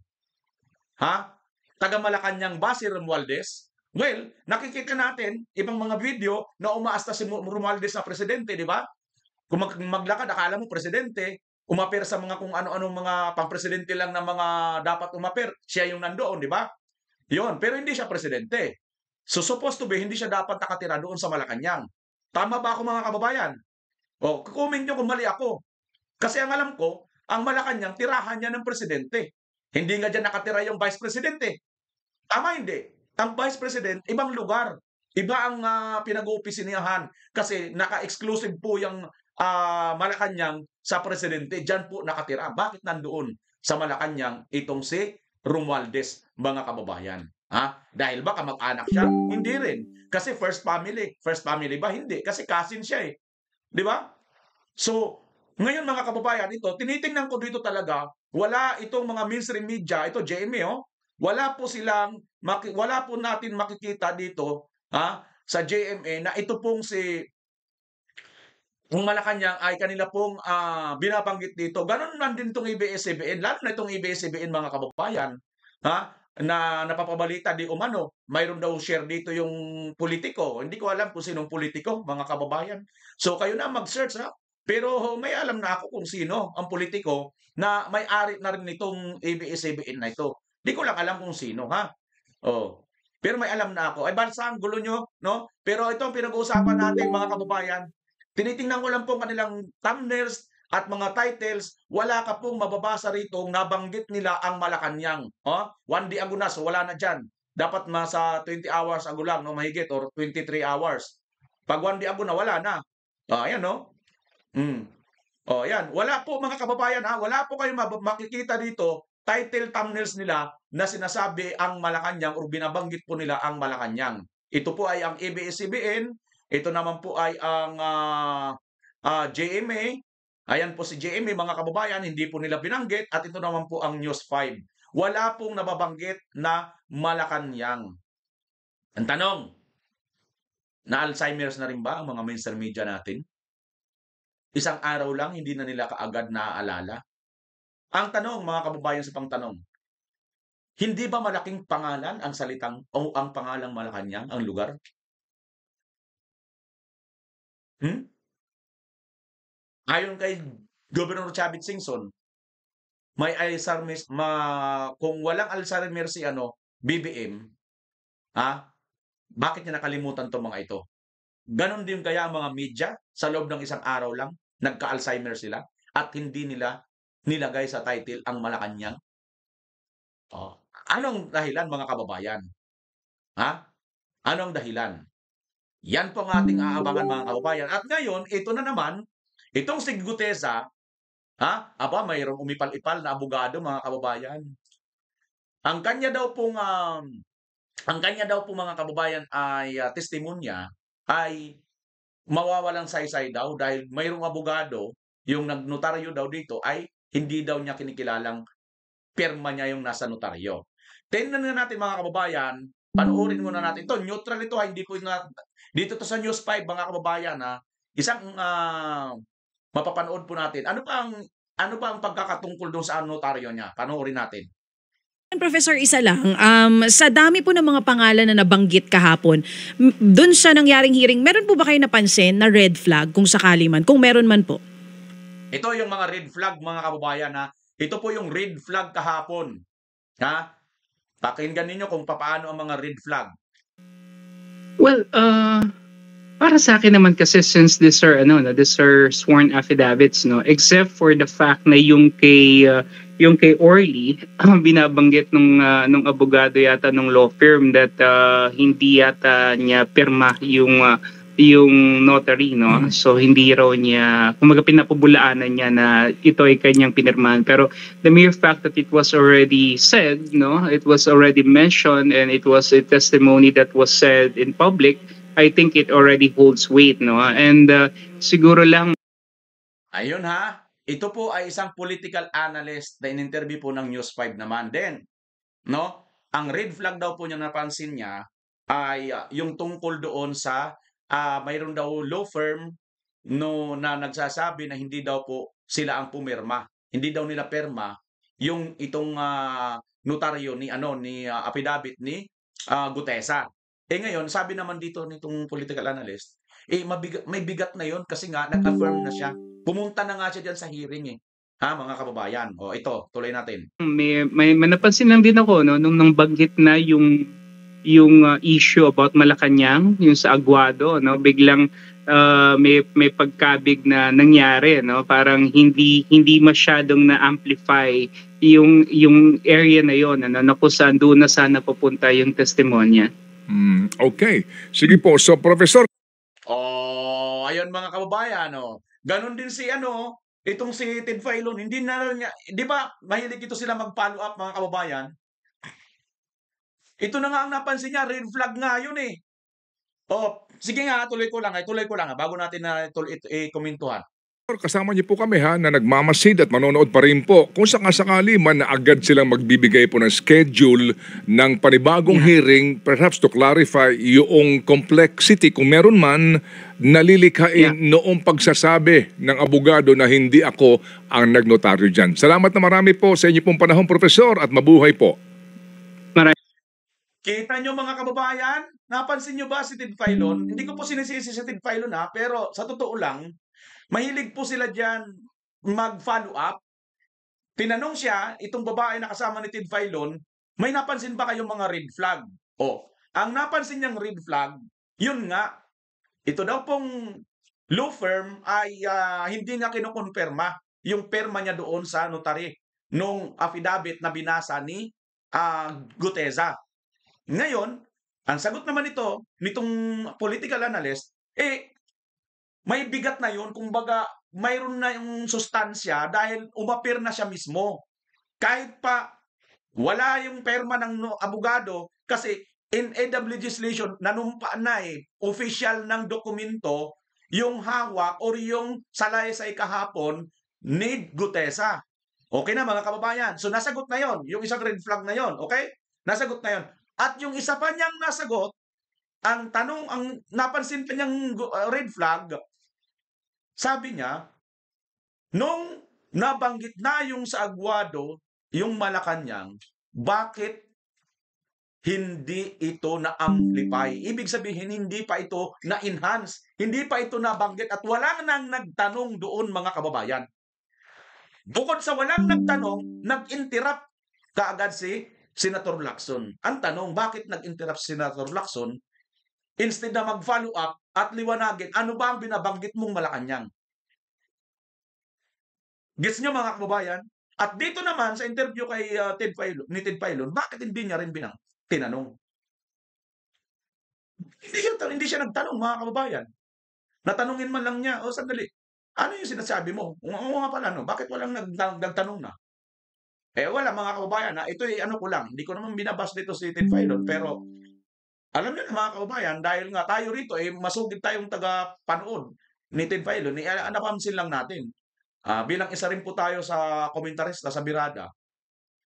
Ha? Taga Malacanang ba si Romualdez? Well, nakikita natin ibang mga video na umaasta si Romualdez na presidente, di ba? Kung maglakad, akala mo presidente, umaper sa mga kung ano-anong mga pang-presidente lang na mga dapat umaper, siya yung nandoon, di ba? Yun, pero hindi siya presidente. So supposed to be, hindi siya dapat nakatira doon sa Malacanang. Tama ba ako, mga kababayan? O, comment nyo kung mali ako. Kasi ang alam ko, ang Malacanang, tirahan niya ng presidente. Hindi nga dyan nakatira yung vice presidente. Tama hindi. Ang vice president, ibang lugar. Iba ang pinag-uopisinihan. Kasi naka-exclusive po yung Malacanang sa presidente. Diyan po nakatira. Bakit nandoon sa Malacanang itong si Romualdez, mga kababayan? Ha? Dahil ba kamag-anak siya? Hindi rin. Kasi first family. First family ba? Hindi. Kasi cousin siya eh. Di ba? So, ngayon mga kababayan, ito, tinitingnan ko dito talaga, wala itong mga mainstream media, ito JMA, wala po natin makikita dito sa JMA na ito pong si Malacanang ay kanila pong binabanggit dito. Ganon lang din itong ABS-CBN, lalo na itong ABS-CBN, mga kababayan, na napapabalita di umano, mayroon daw share dito yung politiko. Hindi ko alam kung sinong politiko, mga kababayan. So kayo na mag-search, pero may alam na ako kung sino ang politiko na may-ari na rin nitong ABS-CBN na ito. Di ko lang alam kung sino, ha? Oh. Pero may alam na ako. Ay, bansa ang gulo nyo, no? Pero ito ang pinag-uusapan natin, mga kababayan. Tinitingnan ko lang po kanilang thumbnails at mga titles. Wala ka pong mababasa rito nabanggit nila ang Malacanang. Oh? 1 day ago na, so wala na dyan. Dapat sa 20 hours ago lang, no? Mahigit, or 23 hours. Pag 1 day ago na, wala na. Ayan, no? Oh, yan. Wala po, mga kababayan, ha? Wala po kayong makikita dito title thumbnails nila na sinasabi ang Malacanang o binabanggit po nila ang Malacanang. Ito po ay ang ABS-CBN, ito naman po ay ang GMA. Ayan po si GMA, mga kababayan, hindi po nila binanggit, at ito naman po ang News 5. Wala pong nababanggit na Malacanang. Ang tanong, na Alzheimer's na rin ba ang mga mainstream media natin? Isang araw lang, hindi na nila kaagad naaalala. Ang tanong, mga kababayan, sa pangtanong, hindi ba malaking pangalan ang salitang o ang pangalang Malacanang, ang lugar? Ayon kay Governor Chavit Singson, may Alzheimer's, kung walang Alzheimer's si BBM, bakit niya nakalimutan itong mga ito? Ganon din kaya ang mga media sa loob ng isang araw lang, nagka-Alzheimer sila at hindi nila nilagay sa title ang Malacanang? Anong dahilan, mga kababayan? Anong dahilan? Yan po ang ating aabangan, mga kababayan. At ngayon, ito na naman, itong si Gutesa, mayroong umipal-ipal na abogado, mga kababayan. Ang kanya daw po, mga kababayan, ay testimonya ay mawawalang saysay daw dahil mayroong abogado, yung nagnotaryo daw dito ay hindi daw niya kinikilalang pirma niya yung nasa notaryo. Tingnan na natin, mga kababayan, panoorin muna natin ito. Neutral ito, hindi po dito to sa News 5, mga kababayan, isang mapapanood po natin. Ano ba ang pagkakatungkol doon sa notaryo niya? Panoorin natin. Professor, isa lang, sa dami po ng mga pangalan na nabanggit kahapon, doon sa nangyaring hearing, meron po ba kayo napansin na red flag kung sakali man, kung meron man po? Ito yung mga red flag, mga kababayan, Ito po yung red flag kahapon. Pakinggan ninyo kung paano ang mga red flag. Well, para sa akin naman kasi since these are sworn affidavits, no, except for the fact na yung kay Orly, binabanggit nung abogado yata nung law firm that hindi yata niya pirma yung notary, no? So hindi raw niya, kumaga pinapabulaanan niya na ito ay kanyang pinirmahan. Pero the mere fact that it was already said, no, it was already mentioned and it was a testimony that was said in public, I think it already holds weight, no? And siguro lang ayun, ito po ay isang political analyst na in-interview po ng News 5 naman din, no? Ang red flag daw po niya napansin niya ay yung tungkol doon sa mayroon daw law firm na nagsasabi na hindi daw po sila ang pumirma. Hindi daw nila pirma yung itong notaryo ni affidavit ni Gutesa. Ngayon, sabi naman dito nitong political analyst, may bigat na yon kasi nga nag-affirm na siya. Pumunta na nga siya diyan sa hearing mga kababayan. Ito, tuloy natin. May napansin lang din ako, no, nung banggit na yung issue about Malacanang, yung sa Aguado, no, biglang may pagkabig na nangyari, no, parang hindi masyadong na-amplify yung area na yon, na kung saan doon na sana papunta yung testimonya. Okay. Sige po. So, Professor. Ayun, mga kababayan, Ganon din si itong si Ted Filon, hindi na niya, di ba, mahilig ito sila mag-follow up, mga kababayan. Ito na nga ang napansin niya, red flag nga yun sige nga, tuloy ko lang bago natin na i-komentuhan. Kasama niyo po kami na nagmamasid at manonood pa rin po. Kung sakasakali man na agad silang magbibigay po ng schedule ng panibagong hearing, perhaps to clarify yung complexity, kung meron man nalilikhain noong pagsasabi ng abogado na hindi ako ang nagnotaryo dyan. Salamat na marami po sa inyo pong panahon, Professor, at mabuhay po. Kita nyo, mga kababayan, napansin nyo ba si Ted Filon? Hindi ko po sinisisi si Ted Filon pero sa totoo lang, mahilig po sila dyan mag-follow up. Tinanong siya, itong babae na kasama ni Ted Filon, May napansin ba kayong mga red flag? Ang napansin niyang red flag, yun nga, ito daw pong law firm ay hindi nga kinukonfirma yung perma niya doon sa notary nung affidavit na binasa ni Guteza. Ngayon, ang sagot naman nitong political analyst, may bigat na yun, kumbaga mayroon na yung sustansya dahil umapir na siya mismo. Kahit pa wala yung perma ng abogado kasi in EDAB legislation, nanumpa na official ng dokumento yung hawak or yung salaysay kahapon ni Guteza. Okay na mga kababayan. So nasagot na yon, yung isang red flag na yon, okay? Nasagot na yon. At yung isa pa niyang nasagot, ang tanong, ang napansin pa niyang red flag, sabi niya, nung nabanggit na yung sa Aguado, yung Malacanang, bakit hindi ito na-amplify? Ibig sabihin, hindi pa ito na-enhance, hindi pa ito nabanggit at walang nang nagtanong doon mga kababayan. Bukod sa walang nagtanong, nag-interrupt kaagad si Senator Lacson. Ang tanong, bakit nag-interrupt si Senator Lacson? Instead na mag-follow up at liwanagin, ano ba ang binabanggit mong Malacanang? Gets nyo mga kababayan? At dito naman sa interview kay ni Ted Filon, bakit hindi niya rin tinanong? Hindi siya nagtanong mga kababayan. Natanungin man lang niya, sandali, ano yung sinasabi mo? Oo nga pala, bakit walang nagtanong na? Wala mga kababayan, ito ano ko lang, hindi ko naman binabas dito si Ted Filon, pero alam niyo na mga kababayan, dahil nga tayo rito, masugid tayong taga-panood ni Ted Filon, napansin lang natin. Bilang isa rin po tayo sa komentarista sa Birada,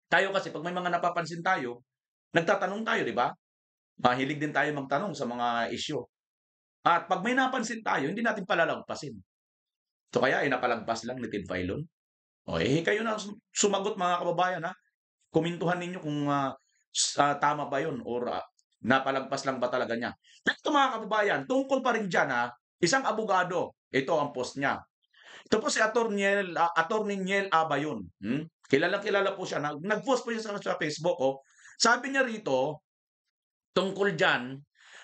tayo kasi pag may mga napapansin tayo, nagtatanong tayo, di ba? Mahilig din tayo magtanong sa mga isyu. At pag may napansin tayo, hindi natin palalagpasin. So kaya napalagpas lang ni Ted Filon. Kayo na sumagot mga kababayan, komentuhan ninyo kung tama ba yun or napalagpas lang ba talaga niya. Ito mga kababayan, tungkol pa rin dyan, isang abogado, ito ang post niya. Ito po si Attorney Niel Abayon. Kilala po siya. Nag-post po siya sa Facebook. Sabi niya rito, tungkol dyan,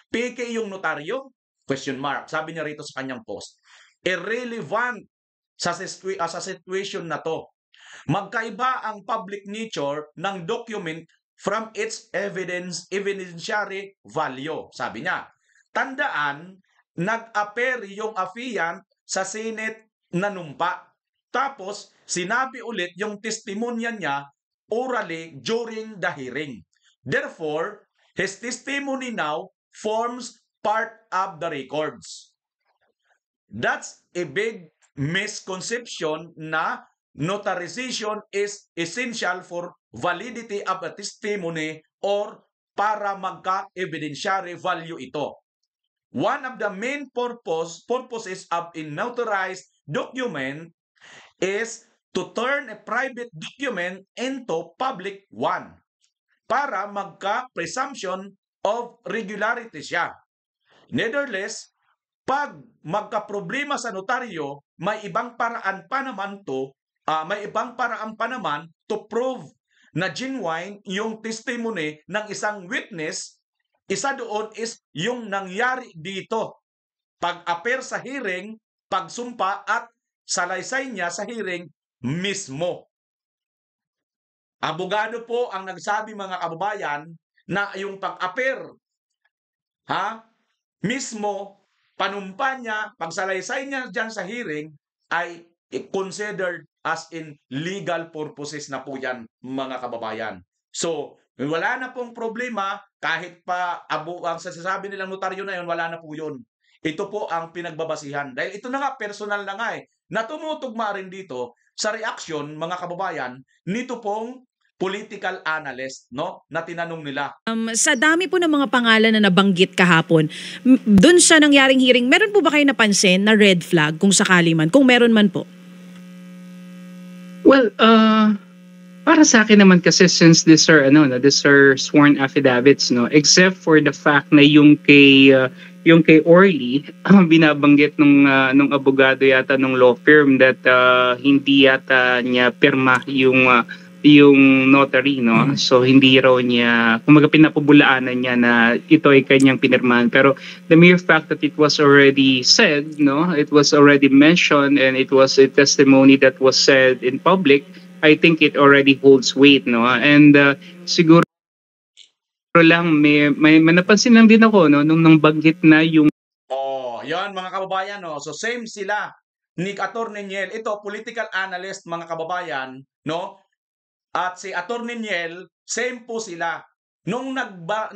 peke yung notaryo? Question mark. Sabi niya rito sa kanyang post. Irrelevant sa situation na to. Magkaiba ang public nature ng document from its evidentiary value. Sabi niya, tandaan, nag-appear yung affiant sa Senate nanumpa. Tapos, sinabi ulit yung testimonya niya orally during the hearing. Therefore, his testimony now forms part of the records. That's a big misconception na notarization is essential for validity of a testimony or para magka-evidentiary value ito. One of the main purposes of a notarized document is to turn a private document into public one para magka-presumption of regularity siya. Nevertheless, pag magka-problema sa notaryo, may ibang paraan pa naman to prove na genuine yung testimony ng isang witness. Isa doon is yung nangyari dito. Pag-appear sa hearing, pagsumpa at salaysay niya sa hearing mismo. Abogado po ang nagsabi mga kababayan na yung pag-appear mismo, panumpa niya, pagsalaysay niya dyan sa hearing ay considered as in legal purposes na po yan mga kababayan. So, wala na pong problema kahit pa ang sasasabi nilang notaryo na yun, wala na po yun. Ito po ang pinagbabasihan. Dahil ito na nga, personal na nga na tumutugma rin dito sa reaksyon, mga kababayan, nito pong political analyst, na tinanong nila. Sa dami po ng mga pangalan na nabanggit kahapon, dun sa nangyaring hearing, meron po ba kayo napansin na red flag kung sakali man? Kung meron man po? Well, para sa akin naman kasi since these are sworn affidavits, except for the fact na yung kay Orly, binabanggit nung abogado yata nung law firm that hindi yata niya pirma yung yung notary, no? So hindi raw niya, kumaga pinapabulaanan niya na ito ay kanyang pinirmahan. Pero the mere fact that it was already said, no? It was already mentioned and it was a testimony that was said in public, I think it already holds weight, no? And siguro lang may napansin lang din ako, no, nung banggit na yung Yan mga kababayan, no. So same sila ni Attorney Niel. Ito political analyst mga kababayan, no? At si Attorney Niel, same po sila. Nung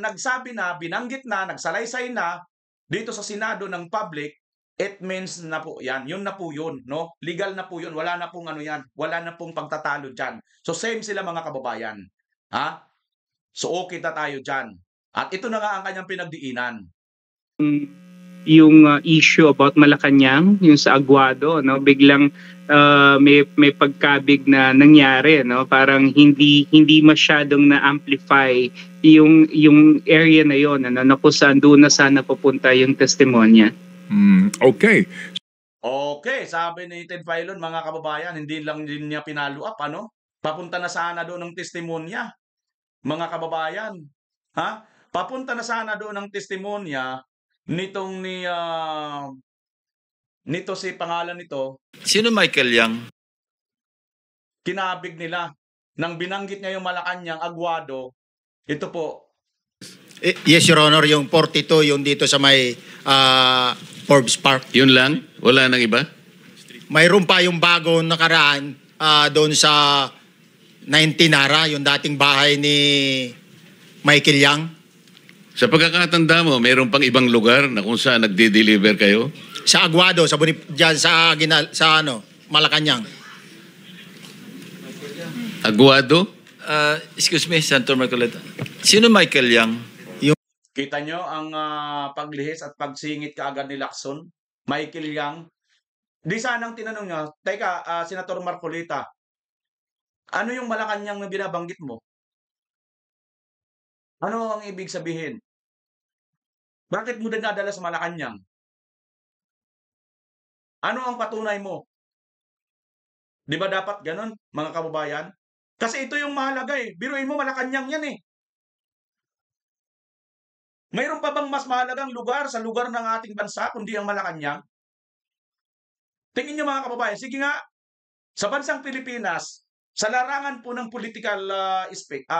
nagsabi na, binanggit na, nagsalaysay na dito sa Senado ng public, it means na po yan. Yun na po yun, no? Legal na po yun. Wala na pong ano yan. Wala na pong pagtatalo dyan. So same sila mga kababayan. Ha? So okay na tayo dyan. At ito na nga ang kanyang pinagdiinan. Yung issue about Malacanang, yung sa Aguado, no? Biglang may pagkabig na nangyari, no? Parang hindi masyadong na-amplify yung area na yon, ano, na kung saan doon na sana papunta yung testimonya. Okay. Okay, sabi ni Ted Filon, mga kababayan, hindi lang din niya pinalo up, ano? Papunta na sana doon ng testimonya, mga kababayan. Ha? Papunta na sana doon ng testimonya nitong nito si pangalan nito. Sino Michael Yang? Kinabig nila. Nang binanggit niya yung Malacanang, Aguado, ito po. Yes, Your Honor, yung 42, yung dito sa may Forbes Park. Yun lang? Wala nang iba? Mayroon pa yung bago nakaraan doon sa 19 Nara, yung dating bahay ni Michael Yang. Sa pagkakatanda mo, mayroon pang ibang lugar na kung saan nagde-deliver kayo? Sa Aguado, dyan sa Malacanang. Aguado? Excuse me, Senator Marcoleta. Sino Michael Yang? Kita nyo ang paglihis at pagsingit kaagad ni Lacson, Michael Yang. Di sanang tinanong niya, teka, Senator Marcoleta, ano yung Malacanang na binabanggit mo? Ano ang ibig sabihin? Bakit mo dinadala sa Malacanang? Ano ang patunay mo? Di ba dapat ganun, mga kababayan? Kasi ito yung mahalaga eh. Biruin mo, Malacanang yan eh. Mayroon pa bang mas mahalagang lugar sa lugar ng ating bansa kundi ang Malacanang? Tingin nyo mga kababayan, sige nga, sa bansang Pilipinas, sa larangan po ng political aspect,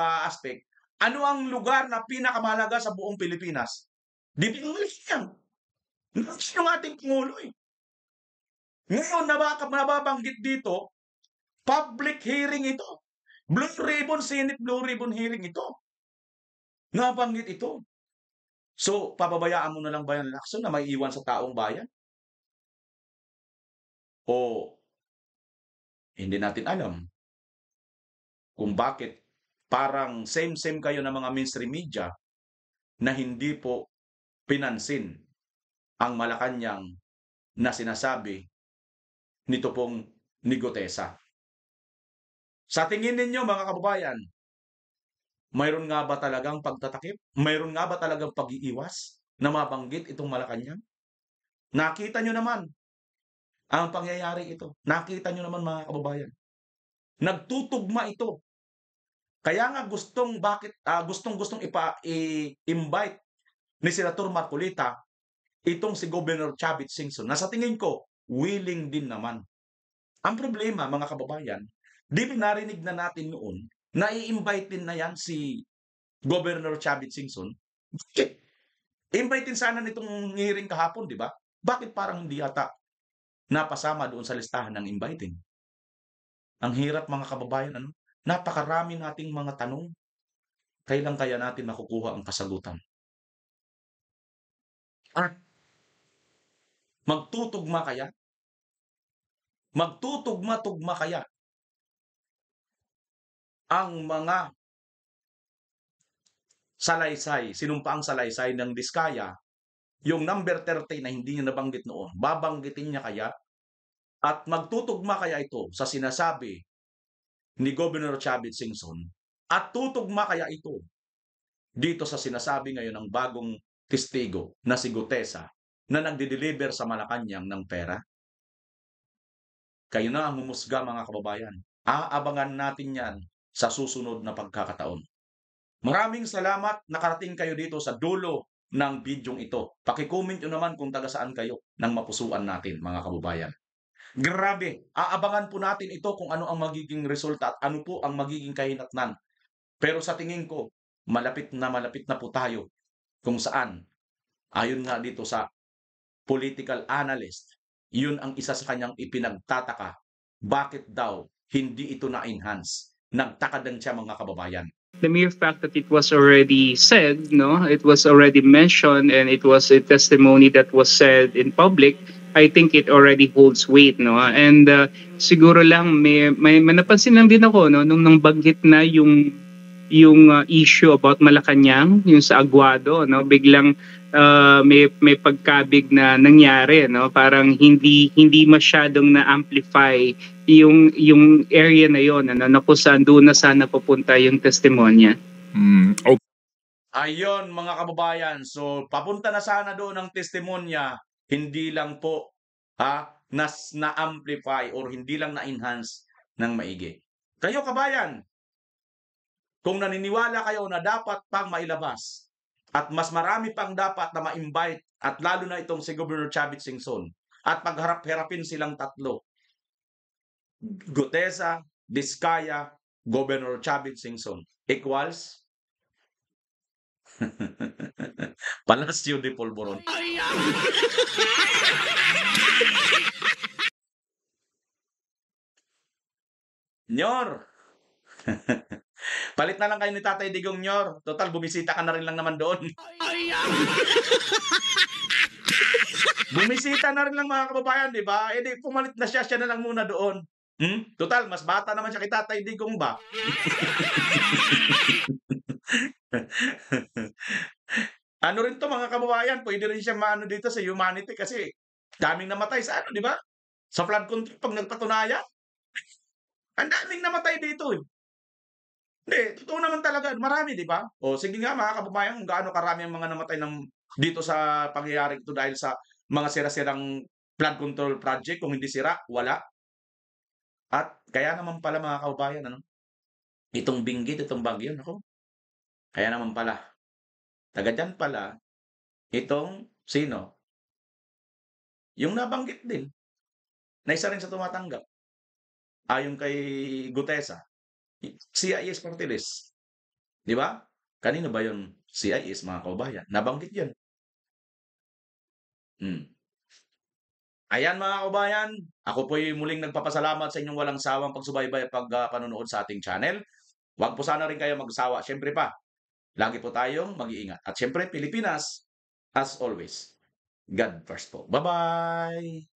ano ang lugar na pinakamahalaga sa buong Pilipinas? Di ba Malacanang? Nasa yung ating Pangulo eh. Ngayon, nababanggit dito, public hearing ito. Blue Ribbon Senate, Blue Ribbon hearing ito. Nabanggit ito. So, pababayaan mo na lang ba yan, Lacson, na may iwan sa taong bayan? O, hindi natin alam kung bakit parang same-same kayo ng mga mainstream media na hindi po pinansin ang Malacanang na sinasabi nito pong ni Gutesa. Sa tingin ninyo mga kababayan, mayroon nga ba talagang pagtatakip? Mayroon nga ba talagang pag-iiwas na mabanggit itong Malacanang? Nakita nyo naman ang pangyayari ito. Nakita nyo naman mga kababayan. Nagtutugma ito. Kaya nga gustong i-invite ni Senator Marcoleta itong si Governor Chavit Singson na sa tingin ko willing din naman. Ang problema mga kababayan, di ba narinig na natin noon na i-invite din na yan si Governor Chavit Singson? Bakit? I-invite din sana nitong hearing kahapon, di ba? Bakit parang hindi yata napasama doon sa listahan ng inviting? Ang hirap mga kababayan, ano? Napakarami nating mga tanong. Kailan kaya natin makukuha ang kasagutan? At magtutugma kaya? Magtutugma-tugma kaya ang mga salaysay, sinumpaang salaysay ng Diskaya, yung number 30 na hindi niya nabanggit noon, babanggitin niya kaya? At magtutugma kaya ito sa sinasabi ni Governor Chavit Singson? At tutugma kaya ito dito sa sinasabi ngayon ng bagong testigo na si Gutesa na nagde-deliver sa Malacanang ng pera? Kayo na ang humusga mga kababayan. Aabangan natin yan sa susunod na pagkakataon. Maraming salamat, nakarating kayo dito sa dulo ng bidyong ito. Paki-comment nyo naman kung taga saan kayo ng mapusuan natin, mga kababayan. Grabe, aabangan po natin ito kung ano ang magiging resulta at ano po ang magiging kahinatnan. Pero sa tingin ko, malapit na po tayo kung saan, ayon nga dito sa political analyst, yun ang isa sa kanyang ipinagtataka. Bakit daw hindi ito na-enhance? Nagtaka din siya, mga kababayan. The mere fact that it was already said, no, it was already mentioned, and it was a testimony that was said in public, I think it already holds weight, no. And siguro lang may napansin lang din ako, no, nung banggit na yung issue about Malacanang, yung sa Aguado, no, biglang may pagkabig na nangyari, no, parang hindi masyadong na-amplify yung area na yon, ano, na kung saan doon na sana papunta yung testimonya. Okay. Ayon, mga kababayan, so papunta na sana doon ang testimonya, hindi lang po na-amplify or hindi lang na-enhance ng maigi. Kayo, kabayan, kung naniniwala kayo na dapat pang mailabas at mas marami pang dapat na ma-invite at lalo na itong si Governor Chavit Singson at pagharap-harapin silang tatlo, Gutesa, Diskaya, Governor Chavit Singson equals Palacio de Polvoron. Nyor! Palit na lang kayo ni Tatay Digong, Nyor. Total, bumisita ka na rin lang naman doon. Bumisita na rin lang, mga kababayan, di ba? Eh di, pumalit na siya na lang muna doon. Total, mas bata naman siya kay Tatay Digong ba? Ano rin to, mga kababayan, pwede rin siya maano dito sa humanity kasi daming namatay sa ano, di ba? Sa flood control, pag nagpatunayan, ang daming namatay dito eh. Hindi, totoo naman talaga, marami, di ba? O sige nga, mga kababayan, kung gaano karami ang mga namatay dito sa pangyayari ito dahil sa mga sira-sirang flood control project. Kung hindi sira, wala. At kaya naman pala, mga kababayan, ano? Itong Benguet, itong bagyo, ako. Kaya naman pala, taga dyan pala, itong sino? Yung nabanggit din, na isa rin sa tumatanggap. Ayon kay Gutesa, CIS party list. Di ba? Kanino ba yun? CIS, mga kababayan. Nabanggit yun. Ayan, mga kababayan, ako po yung muling nagpapasalamat sa inyong walang sawang pagsubaybay at pagpanonood sa ating channel. Huwag po sana rin kayo magsawa. Siyempre pa, lagi po tayong mag-iingat. At siyempre, Pilipinas, as always, God first po. Bye-bye!